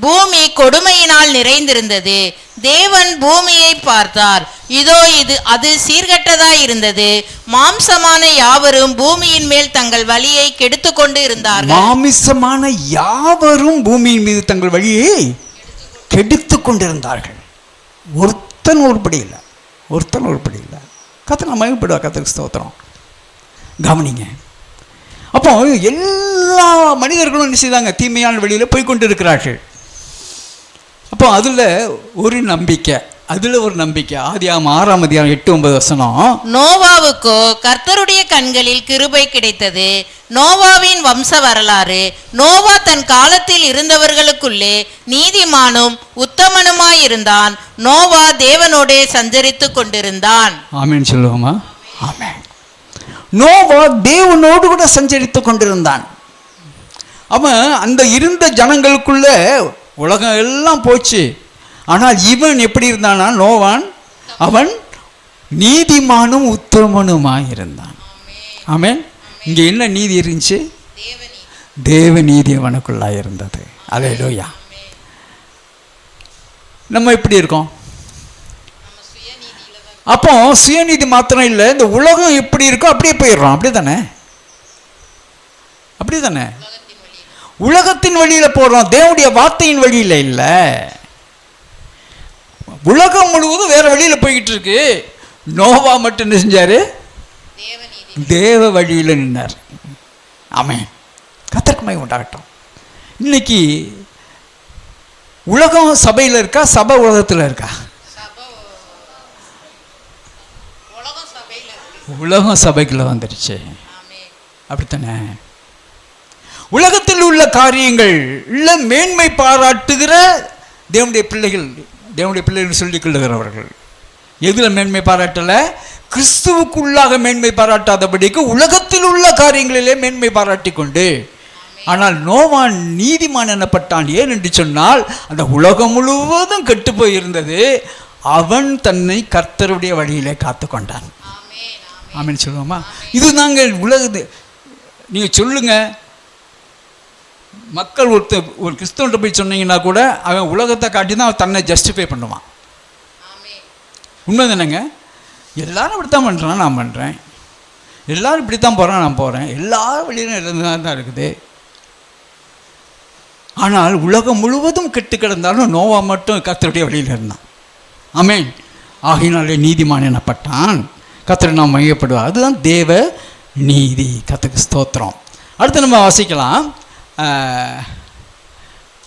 பூமி கொடுமையினால் நிறைந்திருந்தது. தேவன் பூமியை பார்த்தார், இதோ அது சீர்கெட்டதாய் இருந்தது, மாம்சமான யாவரும் பூமியின் மேல் தங்கள் வழியை கெடுத்து கொண்டு இருந்தார்கள். மாமிசமான யாவரும் பூமியின் மீது தங்கள் வழியை கெடுத்து கொண்டிருந்தார்கள். ஒருத்தன் உருப்படி இல்லை. கர்த்தர் மகிமைப்படுவா. கர்த்தருக்கு ஸ்தோத்திரம். கவனிங்க. அப்போ எல்லா மனிதர்களும் என்ன செய்தாங்க? தீமையான வழியில் போய்கொண்டு இருக்கிறார்கள். அப்போ அதில் ஒரு நம்பிக்கை. ஆதியாகமம் 6ஆம் அதிகாரம் 8-9 வசனம். நோவாவுக்கோ கர்த்தருடைய கண்களில் கிருபை கிடைத்தது. நோவாவின் வம்ச வரலாறு. நோவா தன் காலத்தில் இருந்தவர்களுக்குள்ளே நீதிமானும் உத்தமனுமாயிருந்தான். நோவா தேவனோடே சஞ்சரித்து கொண்டிருந்தான். ஆமென் சொல்லுவோமா? ஆமென். நோவா தேவனோடு கூட சஞ்சரித்து கொண்டிருந்தான். அவன் அந்த இருந்த ஜனங்களுக்குள்ள உலகம் எல்லாம் போச்சு. ஆனால் இவன் எப்படி இருந்தானா? நோவான் அவன் நீதிமானும் உத்தமனுமாய் இருந்தான். ஆமென். இங்கே என்ன நீதி இருந்துச்சு? தேவ நீதி அவனுக்குள்ளாக இருந்தது. அல்லேலூயா. நம்ம எப்படி இருக்கோம்? அப்போ சுயநீதி மாத்திரம் இல்லை, இந்த உலகம் எப்படி இருக்கோ அப்படியே போயிடுறோம். அப்படி தானே? அப்படி தானே? உலகத்தின் வழியில் போகிறோம், தேவனுடைய வார்த்தையின் வழியில் இல்லை. உலகம் முழுவதும் வேற வழியில் போய்கிட்டு இருக்கு. நோவா மட்டும் என்ன செஞ்சாரு? தேவ வழியில் நின்னார். ஆமென். கர்த்தருக்கு மகிமை உண்டாகட்டும். இன்னைக்கு உலகம் சபையில் இருக்கா, சபை உலகத்தில் இருக்கா? உலகம் சபைக்குள்ள வந்துடுச்சு. அப்படித்தானே? உலகத்தில் உள்ள காரியங்கள் இல்லை மேன்மை பாராட்டுகிற தேவனுடைய பிள்ளைகள் சொல்லிக் கொள்ளுகிறவர்கள் எதில் மேன்மை பாராட்டலை? கிறிஸ்துவுக்குள்ளாக மேன்மை பாராட்டாதபடிக்கு உலகத்தில் உள்ள காரியங்களிலே மேன்மை பாராட்டி கொண்டு. ஆனால் நோவான் நீதிமான் எனப்பட்டான். ஏன் என்று சொன்னால் அந்த உலகம் முழுவதும் கெட்டு போயிருந்தது, அவன் தன்னை கர்த்தருடைய வழியிலே காத்து கொண்டான். ஆமென் சொல்லுவோமா? இது நாங்கள் நீங்கள் சொல்லுங்க, மக்கள் ஒரு கிறிஸ்தவன்ட்ட போய் சொன்னீங்கன்னா கூட அவன் உலகத்தை காட்டி தான் அவன் தன்னை ஜஸ்டிஃபை பண்ணுவான். உண்மை தானேங்க? எல்லாரும் இப்படித்தான் பண்ணுறான், நான் பண்ணுறேன். எல்லாரும் இப்படித்தான் போகிறான், நான் போகிறேன். எல்லா வழியிலும் எல்லாம் தான் இருக்குது. ஆனால் உலகம் முழுவதும் கெட்டு கிடந்தாலும் நோவா மட்டும் கர்த்தருடைய வழியில் இருந்தான். ஆமென். ஆகினாலே நீதிமான் எனப்பட்டான். கர்த்தரை நாம் மையப்படுவோம். அதுதான் தேவ நீதி. கர்த்தருக்கு ஸ்தோத்திரம். அடுத்து நம்ம வாசிக்கலாம்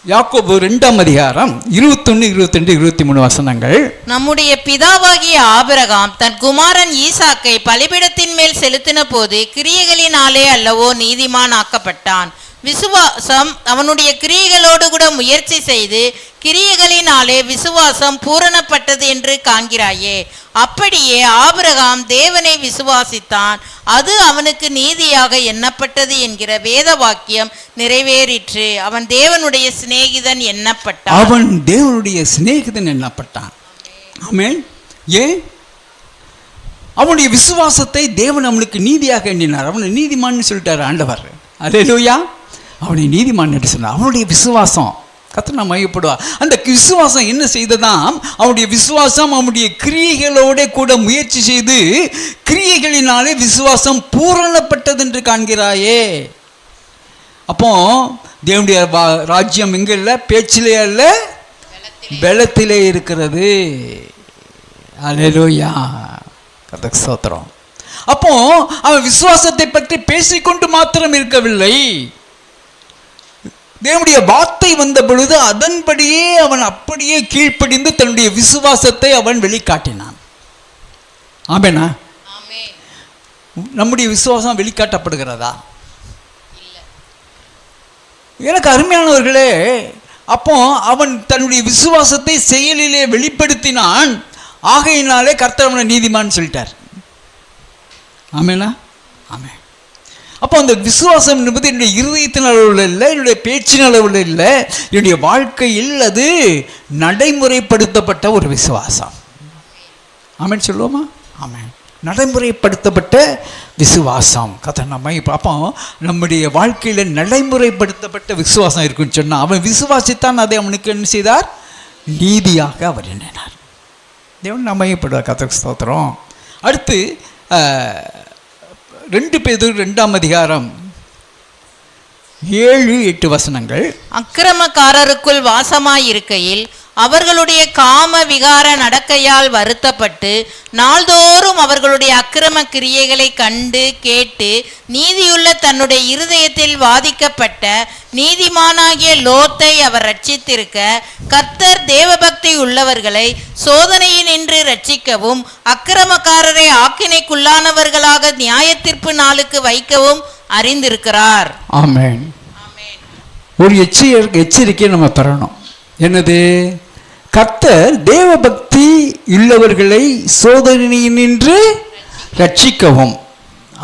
யாக்கோபு 2ஆம் அதிகாரம் 21, 22, 23 வசனங்கள். நம்முடைய பிதாவாகிய ஆபிரகாம் தன் குமாரன் ஈசாக்கை பலிபீடத்தின் மேல் செலுத்தின போது கிரியைகளினாலே அல்லவோ நீதிமான் ஆக்கப்பட்டான். விசுவாசம் அவனுடைய கிரியைகளோடு கூட முயற்சி செய்து கிரியைகளினாலே விசுவாசம் பூரணப்பட்டது என்று காண்கிறாயே. அப்படியே ஆபிரகாம் தேவனை விசுவாசித்தான், அது அவனுக்கு நீதியாக எண்ணப்பட்டது என்கிற வேத வாக்கியம் நிறைவேறிற்று. அவன் தேவனுடைய சிநேகிதன் எண்ணப்பட்டான். அவன் தேவனுடைய சிநேகிதன் எண்ணப்பட்டான். ஆமென். ஏன்? அவனுடைய விசுவாசத்தை தேவன் அவனுக்கு நீதியாக எண்ணினார். அவனை நீதிமான்னு சொல்லிட்டார் ஆண்டவர். அல்லேலூயா. அவனை நீதிமான் என்று சொன்னார். அவனுடைய விசுவாசம் கர்த்தர் நாம் மையப்படுவா. அந்த விசுவாசம் என்ன செய்ததாம்? அவனுடைய விசுவாசம் அவனுடைய கிரியைகளோட கூட முயற்சி செய்து கிரியைகளினாலே விசுவாசம் பூரணப்பட்டது என்று காண்கிறாயே. அப்போ தேவனுடைய ராஜ்யம் எங்க இல்லை? பேச்சிலே அல்ல, பலத்திலே இருக்கிறது. அல்லேலூயா. கர்த்தருக்கு ஸ்தோத்திரம். அப்போ அவன் விசுவாசத்தை பற்றி பேசிக்கொண்டு மாத்திரம் இருக்கவில்லை. தேவனுடைய வார்த்தை வந்த பொழுது அதன்படியே அவன் அப்படியே கீழ்ப்படிந்து தன்னுடைய விசுவாசத்தை அவன் வெளிக்காட்டினான். ஆமெனா? நம்முடைய விசுவாசம் வெளிக்காட்டப்படுகிறதா? எனக்கு அருமையானவர்களே, அப்போ அவன் தன்னுடைய விசுவாசத்தை செயலிலே வெளிப்படுத்தினான். ஆகையினாலே கர்த்தர் அவனை நீதிமான் சொல்லிட்டார். ஆமெனா? ஆமென். அப்போ அந்த விசுவாசம் என்பது என்னுடைய இருதயத்தின் அளவில் இல்லை, என்னுடைய பேச்சின் அளவில் இல்லை, என்னுடைய வாழ்க்கையில் அது நடைமுறைப்படுத்தப்பட்ட ஒரு விசுவாசம். ஆமென் சொல்லுவோமா? ஆமென். நடைமுறைப்படுத்தப்பட்ட விசுவாசம். கதை நம்ம அப்போ நம்முடைய வாழ்க்கையில் நடைமுறைப்படுத்தப்பட்ட விசுவாசம் இருக்குன்னு சொன்னால் அவன் விசுவாசித்தான், அதை அவனுக்கு என்ன செய்தார்? நீதியாக அவர் எண்ணினார். தேவன் நம்ம மையப்படுவார். கர்த்தருக்கு ஸ்தோத்திரம். அடுத்து 2 பேதுரு 2ஆம் அதிகாரம் 7, 8 வசனங்கள். அக்கிரமக்காரருக்குள் வாசமாயிருக்கையில் அவர்களுடைய காம விகார நடக்கையால் வருத்தப்பட்டு நாள்தோறும் அவர்களுடைய அக்கிரம கிரியைகளை கண்டு கேட்டு நீதியுள்ள தன்னுடைய இருதயத்தில் வாதிக்கப்பட்ட நீதிமானாகிய லோத்தை அவர் ரட்சித்திருக்க கர்த்தர் தேவபக்தி உள்ளவர்களை சோதனையினின்று ரட்சிக்கவும் அக்கிரமக்காரரை ஆக்கினைக்குள்ளானவர்களாக நியாயத்தீர்ப்பு நாளுக்கு வைக்கவும் அறிந்திருக்கிறார். ஆமென். ஒரு எச்சரிக்கையை நம்ம பெறணும். என்னது? கர்த்தர் தேவபக்தி உள்ளவர்களை சோதனையினின்று ரட்சிக்கவும்.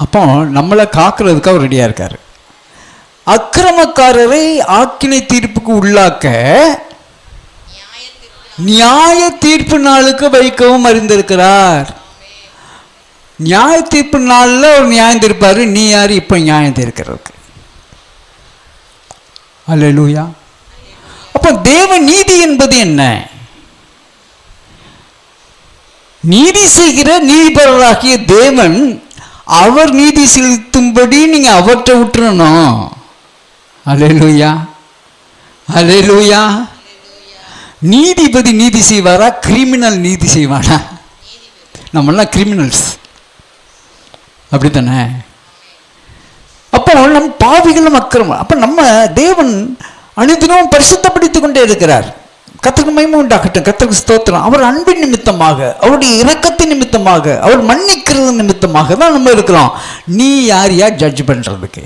அப்போ நம்மளை காக்கிறதுக்கு அவர் ரெடியாக இருக்கார். அக்கிரமக்காரரை ஆக்கினை தீர்ப்புக்கு உள்ளாக்க நியாய தீர்ப்பு நாளுக்கு வைக்கவும் அறிந்திருக்கிறார். நியாய தீர்ப்பு நாளில் ஒரு நியாயம் தீர்ப்பாரு. நீ யார் இப்போ நியாயம் தீர்க்கிறதுக்கு? அல்லேலூயா. அப்போ தேவ நீதி என்பது என்ன? நீதி செய்கிற நீதிபரராகிய தேவன் அவர் நீதி செலுத்தும்படி நீங்க அவற்றை விட்டுறணும். அல்லேலூயா, அல்லேலூயா. நீதிபதி நீதி செய்வாரா, கிரிமினல் நீதி செய்வானா? நம்மெல்லாம் கிரிமினல்ஸ், அப்படித்தானே? அப்போ நம் பாவிகளும் அக்கிரமம். அப்போ நம்ம தேவன் அனுதினமும் பரிசுத்தப்படுத்திக் கொண்டே இருக்கிறார். கர்த்தருக்கு மகிமை உண்டாகட்டும், கர்த்தருக்கு ஸ்தோத்திரம். அவர் அன்பின் நிமித்தமாக, அவருடைய இரக்கத்தின் நிமித்தமாக, அவர் மன்னிக்கிறது நிமித்தமாக தான் நம்ம இருக்கிறோம். நீ யாரையா ஜட்ஜ் பண்றதுக்கு?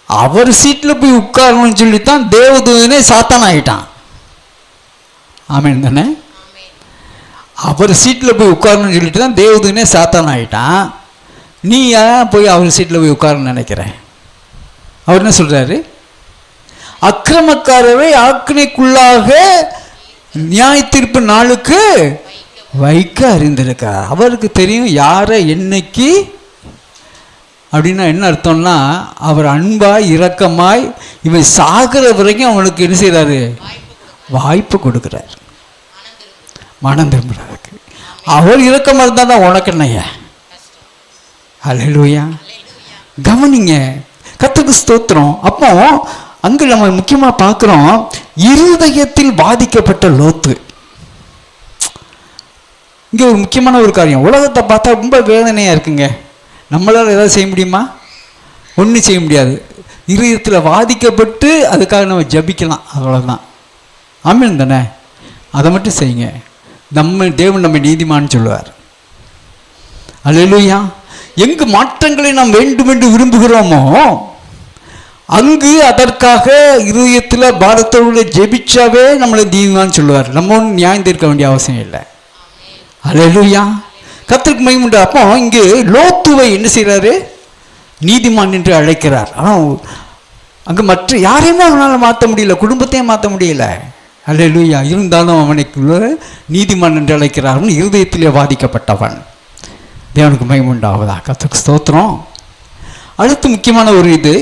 அவர் சீட்டில் போய் உட்காரணும்னு சொல்லித்தான் தேவதூதனே சாத்தான் ஆகிட்டான். ஆமென் தானே? அவர் சீட்டில் போய் உட்காரணும்னு சொல்லிட்டு தான் தேவதூதனே சாத்தான் ஆகிட்டான். நீ ஏன் போய் அவர் சீட்டில் போய் உட்காரணும்னு நினைக்கிறேன்? அவர் என்ன சொல்றாரு? அக்கிரமக்காரரை ஆக்கினைக்குள்ளாக நியாய தீர்ப்பு நாளுக்கு வைக்க அறிந்திருக்கார். அவருக்கு தெரியும் யாரை என்னைக்கு. அப்படின்னா என்ன அர்த்தம்னா, அவர் அன்பாய் இரக்கமாய் இவன் சாகிற வரைக்கும் அவனுக்கு என்ன செய்யறாரு? வாய்ப்பு கொடுக்கிறார் மனம் திரும்புறதுக்கு. அவர் இரக்கமாக இருந்தால் தான் உனக்கு என்னையா? அல்லேலூயா. கவனிங்க, கர்த்தருக்கு ஸ்தோத்திரம். அப்போ அங்கு நம்ம முக்கியமாக பார்க்குறோம், இருதயத்தில் பாதிக்கப்பட்ட லோத்து. இங்கே ஒரு முக்கியமான ஒரு காரியம், உலகத்தை பார்த்தா ரொம்ப வேதனையாக இருக்குங்க. நம்மளால் ஏதாவது செய்ய முடியுமா? ஒன்றும் செய்ய முடியாது. இருதயத்தில் பாதிக்கப்பட்டு அதுக்காக நம்ம ஜபிக்கலாம், அவ்வளோதான். ஆமென் தானே? அதை மட்டும் செய்யுங்க. நம்ம தேவன் நம்ம நீதிமான்னு சொல்லுவார். அல்லேலூயா. எங்கு மாற்றங்களை நாம் வேண்டும் என்று விரும்புகிறோமோ அங்கு அதற்காக இருதயத்தில் பாரத்தோடு ஜெபிச்சாவே நம்மளை நீதிமான்னு சொல்லுவார். நம்ம ஒன்றும் நியாயம் தீர்க்க வேண்டிய அவசியம் இல்லை. அல்லேலூயா. கர்த்தருக்கு மகிமை உண்டு. அப்போ இங்கே லோத்துவை என்ன செய்கிறாரு? நீதிமான் என்று அழைக்கிறார். ஆனால் அங்கே மற்ற யாரையுமே அவனால் மாற்ற முடியல, குடும்பத்தையும் மாற்ற முடியல. அல்லேலூயா. இருந்தாலும் அவனுக்குள்ள நீதிமான் என்று அழைக்கிறார். அவன் இருதயத்திலே பாதிக்கப்பட்டவன். தேவனுக்கு மகிமை உண்டாவதா, கர்த்தருக்கு ஸ்தோத்திரம். அடுத்து முக்கியமான ஒரு இது,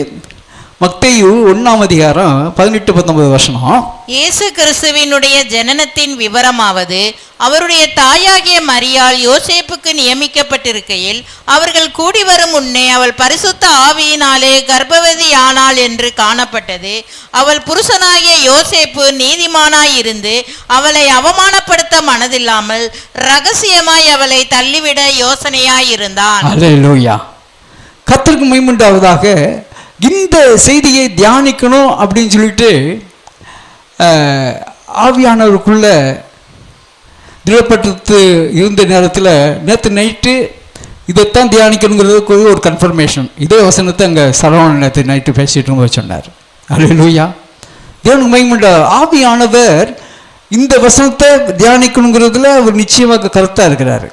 மத்தேயு 1:18-19 இயேசு கிறிஸ்துவினுடைய ஜனனத்தின் விவரமாவது, அவருடைய தாயாகிய மரியாள் யோசேப்புக்கு நியமிக்கப்பட்டிருக்கையில் அவர்கள் கூடி வரும் முன்னே அவள் பரிசுத்த ஆவியினாலே கர்ப்பவதி ஆனாள் என்று காணப்பட்டது. அவள் புருஷனாகிய யோசேப்பு நீதிமானாயிருந்து அவளை அவமானப்படுத்த மனதில்லாமல் ரகசியமாய் அவளை தள்ளிவிட யோசனையாயிருந்தான். அல்லேலூயா. கர்த்தருக்கு மகிமை உண்டாவதாக. இந்த செய்தியை தியானிக்கணும் அப்படின்னு சொல்லிட்டு ஆவியானவருக்குள்ள திடப்பட்டு இருந்த நேரத்தில் நேற்று நைட்டு இதைத்தான் தியானிக்கணுங்கிறதுக்கு ஒரு கன்ஃபர்மேஷன். இதே வசனத்தை அங்கே சரவணன் நேற்று நைட்டு பேசிட்டு சொன்னார். அல்லேலூயா. தேவனுக்கு மகிமை உண்டாவதாக. ஆவியானவர் இந்த வசனத்தை தியானிக்கணுங்கிறதுல அவர் நிச்சயமாக கருத்தாக இருக்கிறாரு.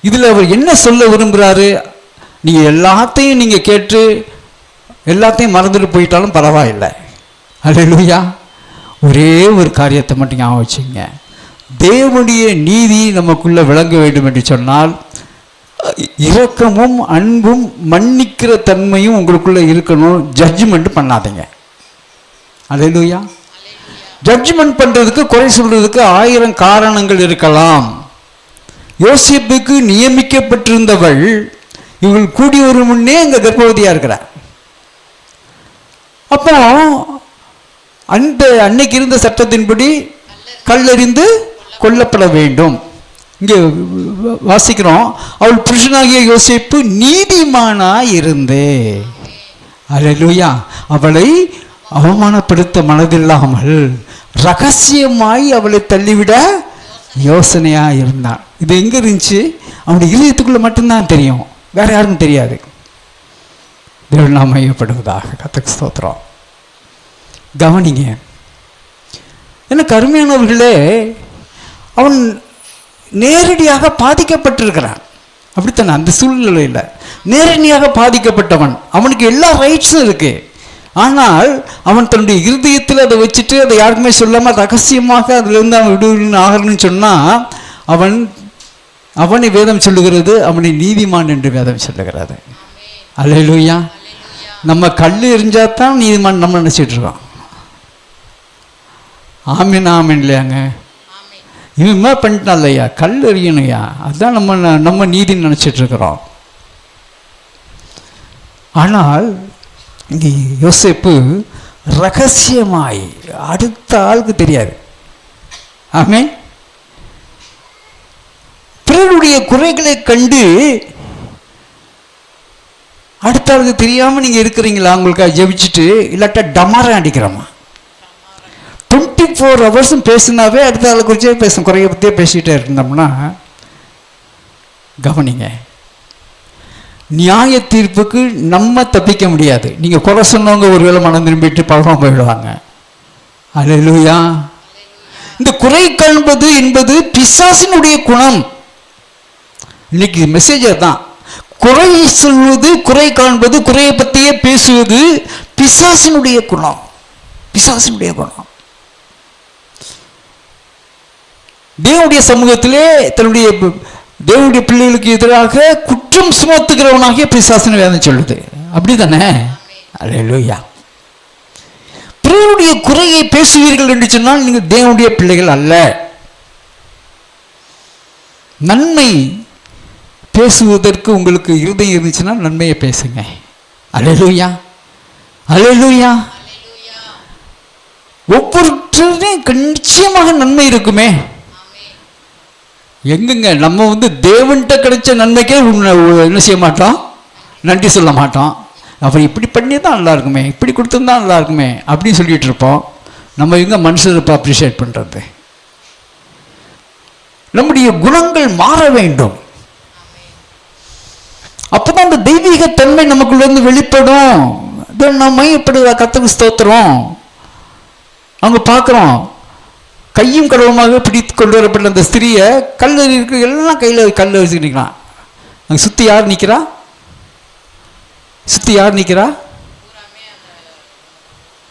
இதில் அவர் என்ன சொல்ல விரும்புகிறாரு? நீங்கள் எல்லாத்தையும் நீங்கள் கேட்டு எல்லாத்தையும் மறந்துட்டு போயிட்டாலும் பரவாயில்லை. அல்லேலூயா. ஒரே ஒரு காரியத்தை மட்டும் ஞாபகம் வச்சுங்க. தேவனுடைய நீதி நமக்குள்ள விளங்க வேண்டும் என்று சொன்னால் இரக்கமும் அன்பும் மன்னிக்கிற தன்மையும் உங்களுக்குள்ள இருக்கணும். ஜட்ஜ்மெண்ட் பண்ணாதீங்க. அல்லேலூயா. ஜட்ஜ்மெண்ட் பண்றதுக்கு, குறை சொல்றதுக்கு 1000 காரணங்கள் இருக்கலாம். யோசேப்புக்கு நியமிக்கப்பட்டிருந்தவள் இவள் கூடி வரும் முன்னே இங்க கர்ப்பவதியா இருக்கிறார். அப்போ அந்த அன்னைக்கு இருந்த சட்டத்தின்படி கல்லெறிந்து கொல்லப்பட வேண்டும். இங்கே வாசிக்கிறோம், அவள் புருஷனாகிய யோசேப்பு நீதிமானாய் இருந்தே. அல்லேலூயா. அவளை அவமானப்படுத்த மனதில்லாமல் ரகசியமாய் அவளை தள்ளிவிட யோசனையா இருந்தான். இது எங்க இருந்துச்சு? அவனுடைய இதயத்துக்குள்ள மட்டும்தான் தெரியும், வேற யாருக்கும் தெரியாது. தேவன் நாம் மையப்படுவதாக. கர்த்தருக்கு ஸ்தோத்திரம். கவனிங்க, எனக்கு அருமையானவர்களே, அவன் நேரடியாக பாதிக்கப்பட்டிருக்கிறான். அப்படித்தானே? அந்த சூழ்நிலையில் நேரடியாக பாதிக்கப்பட்டவன். அவனுக்கு எல்லா ரைட்ஸும் இருக்கு. ஆனால் அவன் தன்னுடைய இருதயத்தில் அதை வச்சுட்டு அதை யாருக்குமே சொல்லாமல் ரகசியமாக அதிலிருந்து அவன் விடுவின்னு ஆகணும்னு சொன்னால் அவனை வேதம் சொல்லுகிறது அவனை நீதிமான் என்று வேதம் சொல்லுகிறது. அல்லேலூயா. நம்ம கல் எரிஞ்சாதான் நீதிமான் நம்ம நினச்சிட்டு இருக்கோம். ஆமீன் ஆமீன் இல்லையாங்க? இவன் என்ன பண்ணிட்டான் இல்லையா? கல் எறியணுயா, அதுதான் நம்ம நீதின்னு நினச்சிட்டு இருக்கிறோம். ஆனால் இங்கே யோசேப்பு ரகசியமாய், அடுத்த ஆளுக்கு தெரியாது. ஆமென். பிறருடைய குறைகளை கண்டு அடுத்த ஆளுக்கு தெரியாமல் நீங்கள் இருக்கிறீங்களா? உங்களுக்காக ஜெபிச்சுட்டு இல்லாட்டா டமாரம் அடிக்கிறோமா? 24 hours பேசினாவே அடுத்த ஆளை குறிச்சே பேசும், குறைய பற்றியே பேசிகிட்டே இருந்தோம்னா கவனிங்க, நியாய தீர்ப்புக்கு நம்ம தப்பிக்க முடியாது. நீங்கள் குறை சொன்னவங்க ஒருவேளை மனம் திரும்பிட்டு பழமாக போயிடுவாங்க. அல்லேலூயா. இந்த குறை காண்பது என்பது பிசாசினுடைய குணம். இன்னைக்கு மெசேஜ் தான். குறை சொல்வது, குறை காண்பது, குறையை பற்றியே பேசுவது பிசாசினுடைய குணம். பிசாசினுடைய குணம். தேவனுடைய சமூகத்திலே தன்னுடைய தேவனுடைய பிள்ளைகளுக்கு எதிராக குற்றம் சுமத்துகிறவனாகிய பிசாசுன்னு வேதம் சொல்லுது. அப்படிதானே? அல்லேலூயா. பிறருடைய குறையை பேசுவீர்கள் என்று சொன்னால் நீங்கள் தேவனுடைய பிள்ளைகள் அல்ல. நன்மை பேசுவதற்கு உங்களுக்கு இருதயம் இருந்துச்சுன்னா நன்மையை பேசுங்க. அல்லேலூயா. அல்லேலூயா. ஒவ்வொருத்தரையும் நிச்சயமாக நன்மை இருக்குமே. எங்குங்க நம்ம தேவன்கிட்ட கிடைச்ச நன்மைக்கே என்ன செய்ய மாட்டோம், நன்றி சொல்ல மாட்டோம். அப்புறம் இப்படி பண்ணி தான் நல்லா இருக்குமே, இப்படி கொடுத்துருந்தா நல்லா இருக்குமே அப்படின்னு சொல்லிட்டு இருப்போம். நம்ம எங்க மனுஷரை அப்ரிஷியேட் பண்ணுறது? நம்முடைய குணங்கள் மாற வேண்டும். அப்போதான் அந்த தெய்வீக தன்மை நமக்குள்ள இருந்து வெளிப்படும். நம்ம இப்படி கர்த்தருக்கு ஸ்தோத்திரம். அவங்க பார்க்குறோம், கையும் கடவுமாக பிடித்து கொண்டு வரப்பட்ட அந்த ஸ்திரியை கல்லறி இருக்கு, எல்லாம் கையில் கல் வச்சுக்கிட்டு நிற்கிறான். அங்கே சுற்றி யார் நிற்கிறா? சுற்றி யார் நிற்கிறா?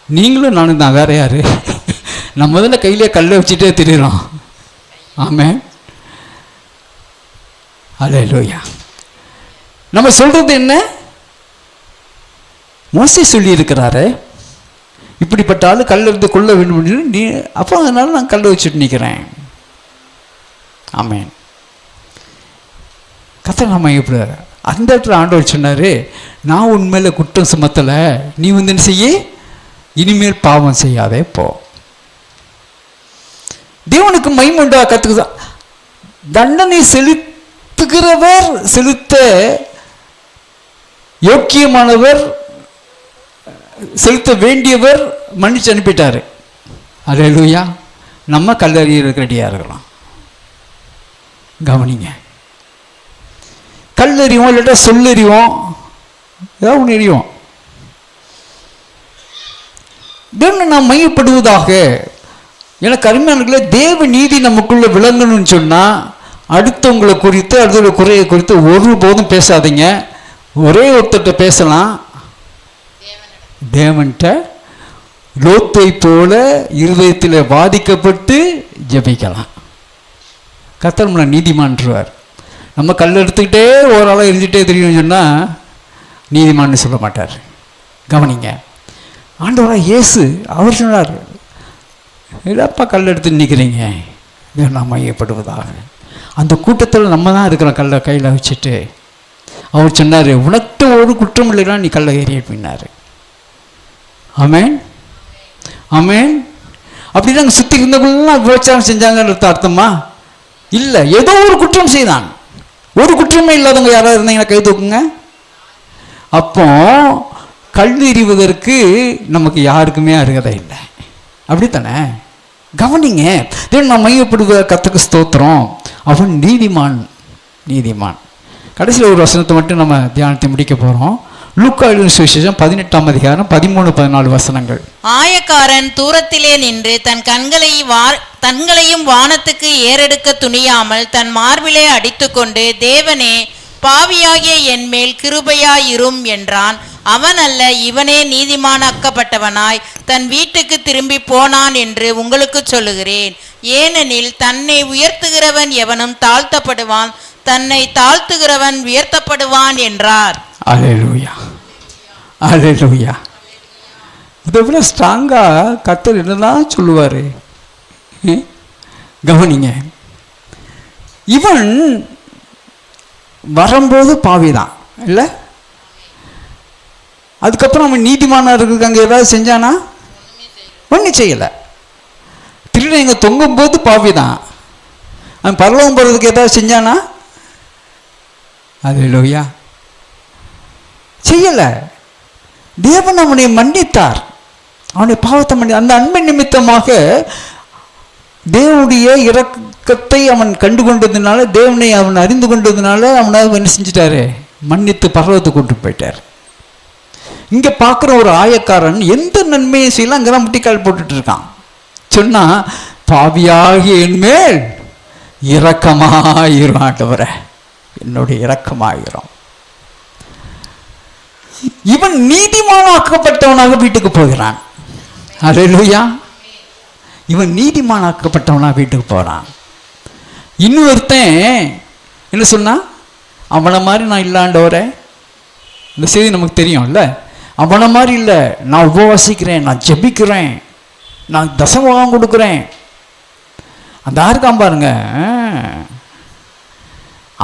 நீங்களும் நானும் தான், வேற யாரு? நம்ம முதல்ல கையிலே கல்லை வச்சுட்டே திரிகிறோம். ஆமென். அல்லேலூயா. நம்ம சொல்றது என்ன? மோசே சொல்லி இருக்கிறாரு, இப்படிப்பட்ட ஆளு கல்ல இருந்து கொள்ள வேண்டும் நீ, அப்போ அதனால நான் கல்லை வச்சுட்டு நிற்கிறேன். ஆமென். கர்த்தர் நம்ம எப்படி அந்த இடத்துல ஆண்டவர் சொன்னாரு, நான் உண்மையில குற்றம் சுமத்தலை, நீ என்ன செய்ய, இனிமேல் பாவம் செய்யாதே போ. தேவனுக்கு மகிமை உண்டா? கத்துக்குதான் தண்டனை செலுத்துகிறவர், செலுத்த யோக்கியமானவர், செலுத்த வேண்டியவர் மன்னிச்சு அனுப்பிட்டாரு. அல்லேலூயா. நம்ம கல்லறியறதுக்கு ரெடியாக இருக்கலாம். கவனிங்க, கல்லறிவோம் இல்லாட்டா சொல்லறிவோம், ஏதாவது ஒன்று எறிவோம். தேவனை நாம் மையப்படுவதாக. எனக்கு அருமையானவர்களே, தேவ நீதி நமக்குள்ள விளங்கணும்னு சொன்னால் அடுத்தவங்களை குறித்து, அடுத்த குறையை குறித்து ஒருபோதும் பேசாதீங்க. ஒரே ஒருத்தர்கிட்ட பேசலாம், தேவன்கிட்ட. லோத்தை போல இருதயத்தில் பாதிக்கப்பட்டு ஜெபிக்கலாம். கர்த்தர் நம்மளை நீதிமான்றுவார். நம்ம கல் எடுத்துக்கிட்டே ஒரு ஆளை எரிஞ்சிட்டே தெரியும்னு சொன்னால் நீதிமான்னு சொல்ல மாட்டார். கவனிங்க, ஆண்டவராக இயேசு அவர் சொன்னார், இல்லப்பா கல் எடுத்து நிற்கிறீங்க, நான் மையப்படுவதாக. அந்த கூட்டத்தில் நம்ம தான் இருக்கிறோம் கல்லை கையில் வச்சுட்டு. அவர் சொன்னார், உனக்கு ஒரு குற்றம் இல்லைன்னா நீ கல்லை ஏறி அப்படின்னாரு. ஆமென். ஆமென். அப்படின்னா அங்கே சுற்றி இருந்தவங்களாம் விபச்சாரம் செஞ்சாங்கன்றது அர்த்தமா? இல்லை, ஏதோ ஒரு குற்றம் செய்தான். ஒரு குற்றமே இல்லாதவங்க யாராவது இருந்தீங்கன்னா கை தூக்குங்க. அப்போ கல் எறிவதற்கு நமக்கு யாருக்குமே அருகதை இல்லை. அப்படித்தானே? கவனிங்க, நான் மையப்படுவ கர்த்தருக்கு ஸ்தோத்திரம். அவன் நீதிமான். நீதிமான். கடைசியில் ஒரு வசனத்தை மட்டும் நம்ம தியானத்தை முடிக்க போகிறோம். லூக்கா எழுதின சுவிசேஷம் 18ஆம் அதிகாரம் 13-14 வசனங்கள். ஆயக்காரன் தூரத்திலே நின்று தன் கண்களையும் வானத்துக்கு ஏறெடுக்க துணியாமல் தன் மார்பிலே அடித்துக்கொண்டு, தேவனே, பாவியாகிய என் மேல் கிருபையாயிரும் என்றான். அவன் அல்ல, இவனே நீதிமானாக்கப்பட்டவனாய் தன் வீட்டுக்கு திரும்பி போனான் என்று உங்களுக்கு சொல்லுகிறேன். ஏனெனில் தன்னை உயர்த்துகிறவன் எவனும் தாழ்த்தப்படுவான், தன்னை தாழ்த்துகிறவன் உயர்த்தப்படுவான் என்றார். அல்லேலூயா. அல்லேலூயா. இதை விட ஸ்ட்ராங்காக கர்த்தர் என்னதான் சொல்லுவார்? கவனிங்க, இவன் வரும்போது பாவிதான் இல்லை, அதுக்கப்புறம் அவன் நீதிமானாக இருக்கிறதுக்கு அங்கே ஏதாவது செஞ்சானா? ஒன்றும் செய்யலை. திருடன் இங்கே தொங்கும்போது பாவி தான். அவன் பரலோகம் போகிறதுக்கு ஏதாவது செஞ்சானா? அல்லேலூயா, செய்யலை. தேவன் அவனை மன்னித்தார், அவனுடைய பாவத்தை மன்னி. அந்த அன்பின் நிமித்தமாக தேவனுடைய இரக்கத்தை அவன் கண்டு கொண்டதுனால, தேவனை அவன் அறிந்து கொண்டதுனால அவனை என்ன செஞ்சிட்டாரு? மன்னித்து பரலோகத்தை கொண்டு போயிட்டார். இங்கே பார்க்குற ஒரு ஆயக்காரன் எந்த நன்மையை செய்யலாம், அங்கே தான் முட்டிக்கால் போட்டுட்டு இருக்கான். சொன்னால், பாவியாகி என்மேல் இரக்கமாயிரும் ஆண்டவரே, என்னுடைய இரக்கமாயிரும். இவன் நீதிமானாக்கப்பட்டவனாக வீட்டுக்கு போகிறான். அல்லேலூயா, இவன் நீதிமானாக்கப்பட்டவனா வீட்டுக்கு போகிறான். இன்னொருத்தன் என்ன சொன்னா? அவனை மாதிரி நான் இல்லாண்டவரே. இந்த செய்தி நமக்கு தெரியும்ல. அவனை மாதிரி இல்லை, நான் உபவாசிக்கிறேன், நான் ஜெபிக்கிறேன், நான் தசமம் கொடுக்குறேன். அந்த யாருக்காம் பாருங்க,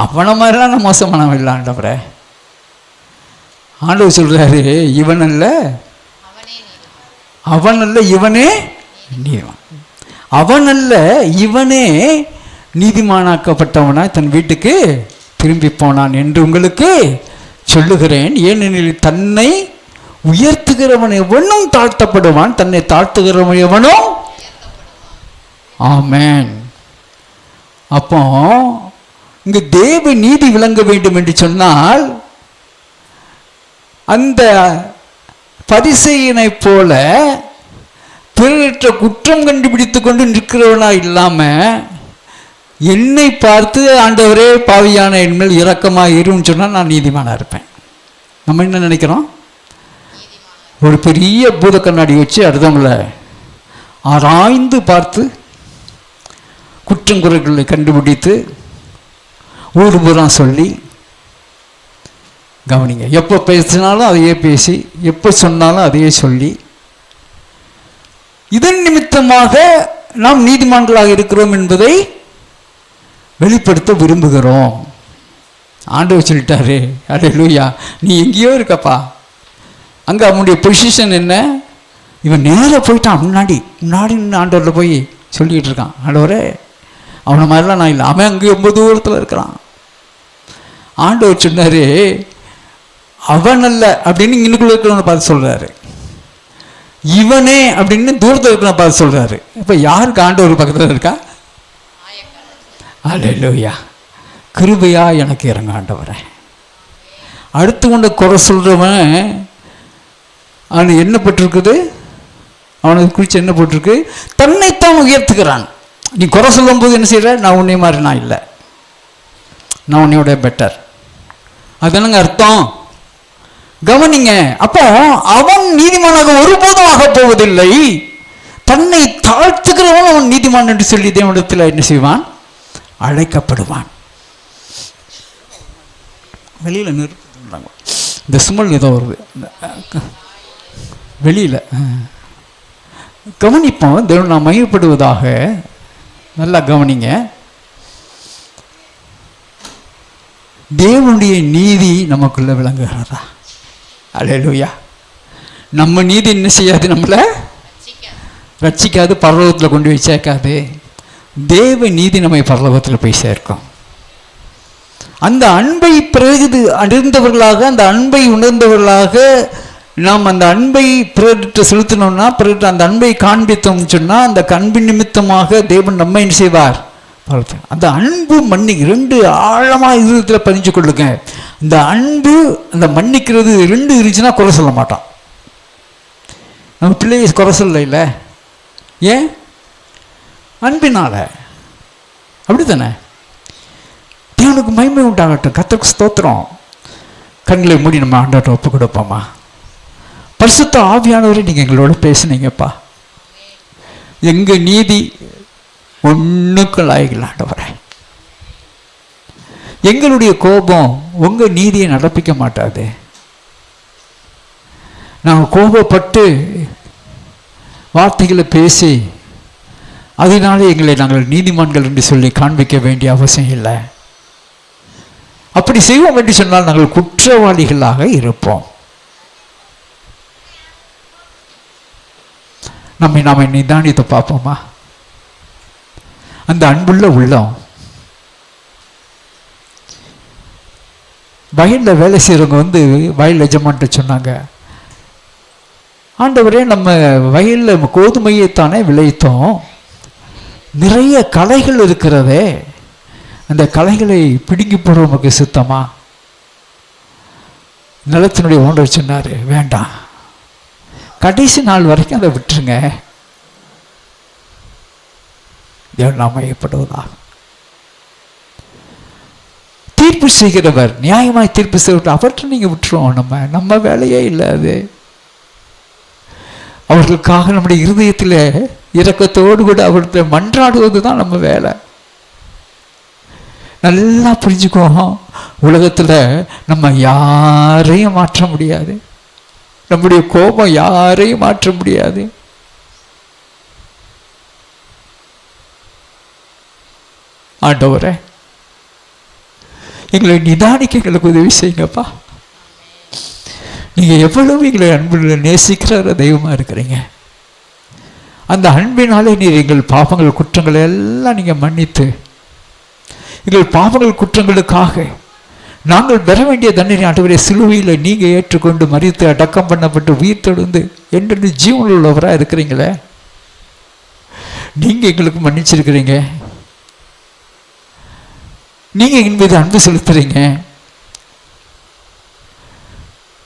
அவனை மாதிரிலாம் நான் மோசமானவன் இல்லாண்டவரே. ஆண்டவர் சொல்றாரு, இவன் அல்ல அவன் அல்ல இவனே நீதிமான், அவன் அல்ல இவனே நீதிமானாக்கப்பட்டவனா தன் வீட்டுக்கு திரும்பி போனான் என்று உங்களுக்கு சொல்லுகிறேன். ஏனெனில் தன்னை உயர்த்துகிறவன் எவனும் தாழ்த்தப்படுவான், தன்னை தாழ்த்துகிறவன் எவனும். ஆமென். அப்போ இங்கு தேவ நீதி விளங்க வேண்டும் என்று சொன்னால், அந்த பரிசேயனை போல பிறற்ற குற்றம் கண்டுபிடித்து கொண்டு நிற்கிறவனா இல்லாம, என்னை பார்த்து ஆண்டவரே பாவியான என்மேல் இரக்கமாக இருன்னு சொன்னால் நான் நீதிமானா இருப்பேன். நம்ம என்ன நினைக்கிறோம்? ஒரு பெரிய பூத கண்ணாடி வச்சு அடுத்தவங்களை ஆராய்ந்து பார்த்து குற்றம் குறைகளை கண்டுபிடித்து ஊர் பூரா சொல்லி, கவனிங்க, எப்போ பேசினாலும் அதையே பேசி, எப்போ சொன்னாலும் அதையே சொல்லி, இதன் நிமித்தமாக நாம் நீதிமான்களாக இருக்கிறோம் என்பதை வெளிப்படுத்த விரும்புகிறோம். ஆண்டவர் சொல்லிட்டாரு, அல்லேலூயா, நீ எங்கேயோ இருக்கப்பா. அங்கே அவனுடைய பொசிஷன் என்ன? இவன் நேராக போயிட்டான், முன்னாடி நின்று ஆண்டவரில் போய் சொல்லிக்கிட்டு இருக்கான், ஆண்டவரே அவனை மாதிரிலாம் நான் இல்லை, அவன் அங்கே ரொம்ப தூரத்தில் இருக்கிறான். ஆண்டவர் சொன்னார், அவன் அல்ல அப்படின்னு இன்னுக்குள்ள இருக்கிறவனை பார்த்து சொல்கிறாரு, இவனே அப்படின்னு தூரத்தில் இருக்கிறவனை பார்த்து சொல்கிறாரு. இப்போ யாருக்கு ஆண்டவர் பக்கத்தில் இருக்கா? அல்லேலூயா, கிருபையா எனக்கு இறங்க ஆண்டவரே. அடுத்து கொண்டு குறை சொல்கிறவன் அவனு என்ன போட்டிருக்குது? அவனுக்கு குறித்து என்ன போட்டிருக்கு? தன்னைத்தான் உயர்த்துக்கிறான். நீ குறை சொல்லும் போது என்ன செய்கிற? நான் உன்னை மாதிரி நான் இல்லை, நான் உன்னையோட பெட்டர். அதனங்க அர்த்தம். கவனிங்க, அப்போ அவன் நீதிமானாக ஒருபோதும் ஆக போவதில்லை. தன்னை தாழ்த்துக்கிறவன் அவன் நீதிமான் என்று சொல்லி தேவனிடத்தில் என்ன செய்வான்? அழைக்கப்படுவான். வெளியில் நிறுத்துறாங்க, இந்த சுமல் ஏதோ வருது வெளியில். கவனிப்போம், தேவன் நாம் மகிமைப்படுவதாக. நல்லா கவனிங்க, தேவனுடைய நீதி நமக்குள்ள விளங்குகிறதா? அல்லேலூயா. நம்ம நீதி என்ன செய்யாது? நம்மளை ரட்சிக்காது, பரலோகத்தில் கொண்டு போய் சேர்க்காது. தேவ நீதி நம்மை பரலோகத்தில் போய் சேர்க்கும். அந்த அன்பை பிறகு அறிந்தவர்களாக, அந்த அன்பை உணர்ந்தவர்களாக நாம் அந்த அன்பை பிறர்கிட்ட செலுத்தினோம்னா, பிறர்கிட்ட அந்த அன்பை காண்பித்தோம்னு சொன்னால், அந்த அன்பின் நிமித்தமாக தேவன் நம்ம என்ன செய்வார்? அந்த அன்பு மன்னிக்கு ரெண்டு ஆழமாக இதயத்தில் பதிஞ்சு கொள்ளுங்க. இந்த அன்பு, அந்த மன்னிக்கிறது ரெண்டு இருந்துச்சுன்னா குறை சொல்ல மாட்டான். நம்ம பிள்ளையை குறை சொல்ல இல்லை, ஏன்? அன்பினால. அப்படி தானே? தேவனுக்கு மகிமை உண்டாகட்டும், கர்த்தருக்கு ஸ்தோத்திரம். கண்களை மூடி நம்ம ஆண்டவர்கிட்ட ஒப்பு கொடுப்போமா? பரிசுத்த ஆவியானவரை நீங்கள் எங்களோட பேசுனீங்கப்பா. எங்கள் நீதி ஒன்றுக்கும் லாயக்கில்லை ஆண்டவரே. எங்களுடைய கோபம் உங்கள் நீதியை நடப்பிக்க மாட்டாது. நாங்கள் கோபப்பட்டு வார்த்தைகளை பேசி அதனாலே எங்களை நாங்கள் நீதிமான்கள் என்று சொல்லி காண்பிக்க வேண்டிய அவசியம் இல்லை. அப்படி செய்வோம் என்று சொன்னால் நாங்கள் குற்றவாளிகளாக இருப்போம். நாம நிதானித்து பார்ப்போமா? அந்த அன்புள்ள உள்ளம், வயலில் வேலை செய்கிறவங்க வயல் எஜமான்ட்ட சொன்னாங்க, ஆண்டவரே நம்ம வயலில் கோதுமையைத்தானே விளைத்தோம், நிறைய களைகள் இருக்கிறதே, அந்த களைகளை பிடுங்கி போட நமக்கு சுத்தமா? நிலத்தினுடைய ஓனர் சொன்னார், வேண்டாம், கடைசி நாள் வரைக்கும் அதை விட்டுருங்க, நாம் மையப்படுவதாக. தீர்ப்பு செய்கிறவர், நியாயமாய் தீர்ப்பு செய்கிறவர், அவற்றை நீங்கள் விட்டுருவோம். நம்ம வேலையே இல்லை அது. அவர்களுக்காக நம்முடைய இருதயத்தில் இரக்கத்தோடு கூட அவர்களை மன்றாடுவது தான் நம்ம வேலை. நல்லா புரிஞ்சுக்குவோம், உலகத்தில் நம்ம யாரையும் மாற்ற முடியாது, நம்முடைய கோபம் யாரையும் மாற்ற முடியாது. ஆண்டவரே, எங்களை நிதானிக்க எங்களுக்கு உதவி செய்யுங்கப்பா. நீங்கள் எவ்வளவு எங்களை அன்பில் நேசிக்கிற தெய்வமாக இருக்கிறீங்க. அந்த அன்பினாலே நீர் எங்கள் பாவங்கள் குற்றங்களை எல்லாம் நீங்கள் மன்னித்து, எங்கள் பாவங்கள் குற்றங்களுக்காக நாங்கள் பெற வேண்டிய தண்டனை ஆண்டவரே சிலுவையில் நீங்கள் ஏற்றுக்கொண்டு மரித்து அடக்கம் பண்ணப்பட்டு உயிர் தெழுந்து என்று ஜீவன் உள்ளவராக இருக்கிறீங்களே, நீங்கள் எங்களுக்கு மன்னிச்சிருக்கிறீங்க, நீங்கள் எங்கள் மீது அன்பு செலுத்துறீங்க,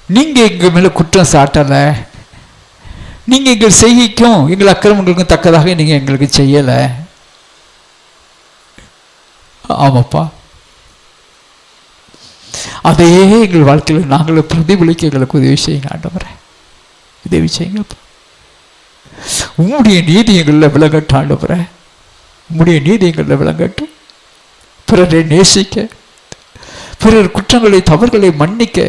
நீங்கள் எங்கள் மேலே குற்றம் சாட்டலை, நீங்கள் எங்கள் செய்கைக்கும் எங்கள் அக்கிரமங்களுக்கும் தக்கதாக நீங்கள் எங்களுக்கு செய்யலை. ஆமாப்பா, அதையே எங்கள் வாழ்க்கையில் நாங்கள் பிரதிபலிக்க எங்களுக்கு உதவி செய்யுங்க ஆண்டவரே, உதவி செய்யுங்கப்பா. உம்முடைய நீதி எங்களில் விளங்கட்டும் ஆண்டவரே, உம்முடைய நீதி எங்களில் விளங்கட்டும். பிறரை நேசிக்க, பிறர் குற்றங்களை தவறுகளை மன்னிக்க,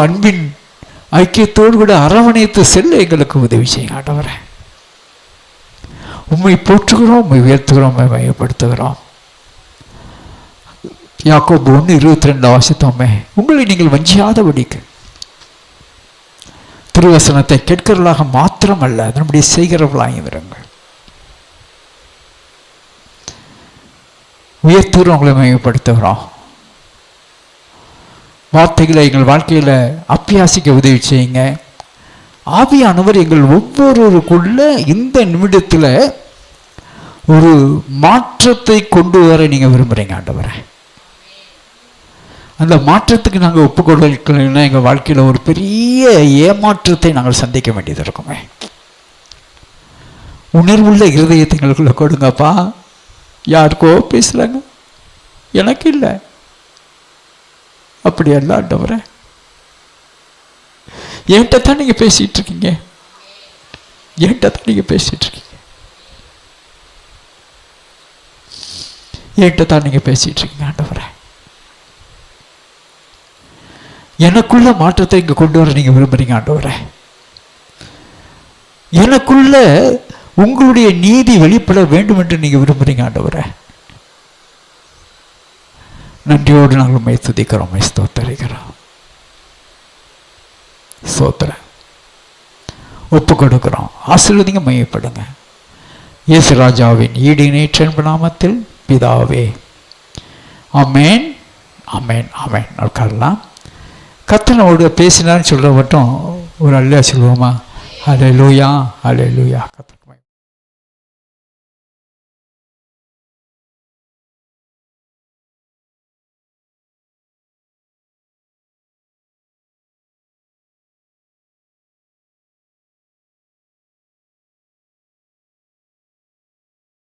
அன்பின் ஐக்கியத்தோடு கூட அரவணைத்து செல்ல எங்களுக்கு உதவி செய்யுங்க ஆண்டவரே. உம்மை போற்றுகிறோம், உம்மை உயர்த்துகிறோம், உம்மை மையப்படுத்துகிறோம். யாக்கோபு 1:22 வாசித்தோமே, உங்களை நீங்கள் வஞ்சியாதபடிக்கு திருவசனத்தை கேட்கிறவர்களாக மாத்திரமல்ல, நம்முடைய செய்கிறவர்களாயும் இருங்கள். உயர்த்துகிறோம், உங்களை மையப்படுத்துகிறோம். வார்த்தைகளை எங்கள் வாழ்க்கையில் அப்பியாசிக்க உதவி செய்யுங்க. ஆவியானவர் எங்கள் ஒவ்வொருவருக்குள்ள இந்த நிமிடத்தில் ஒரு மாற்றத்தை கொண்டு வர நீங்கள் விரும்புகிறீங்க ஆண்டவரே. அந்த மாற்றத்துக்கு நாங்கள் ஒப்புக்கொள்ளலைன்னா எங்கள் வாழ்க்கையில் ஒரு பெரிய ஏமாற்றத்தை நாங்கள் சந்திக்க வேண்டியது இருக்குமே. உணர்வுள்ள இருதயத்தை எங்களுக்குள்ள கொடுங்கப்பா. யாருக்கோ பேசுகிறாங்க, எனக்கு இல்லை, அப்படியெல்லாம் ஆண்டவரே, என்கிட்ட தான் நீங்கள் பேசிகிட்டு இருக்கீங்க, என்கிட்ட தான் நீங்கள் பேசிகிட்டு இருக்கீங்க, என்கிட்ட தான் நீங்கள் பேசிகிட்டு இருக்கீங்க ஆண்டவரே. எனக்குள்ள மாற்றத்தை இங்கே கொண்டு வர நீங்கள் விரும்புகிறீங்க ஆண்டவரே. எனக்குள்ள உங்களுடைய நீதி வெளிப்பட வேண்டும் என்று நீங்கள் விரும்புகிறீங்க ஆண்டவரே. நன்றியோடு நாங்கள் உம்மை துதிக்கிறோம், உம்மை ஸ்தோத்திரிக்கிறோம். ஸ்தோத்திரம் ஒப்பு கொடுக்கிறோம். ஆசீர்வதிங்க, மையப்படுங்க. இயேசு ராஜாவின் ஈடு இணையற்ற அன்பு நாமத்தில் பிதாவே, ஆமென், ஆமென், ஆமென். உட்காரலாம். கர்த்தர் பேசினான்னு சொல்ற மட்டும் ஒரு அல்லேலூயா சொல்லுவோமா? அல்லேலூயா, அல்லேலூயா.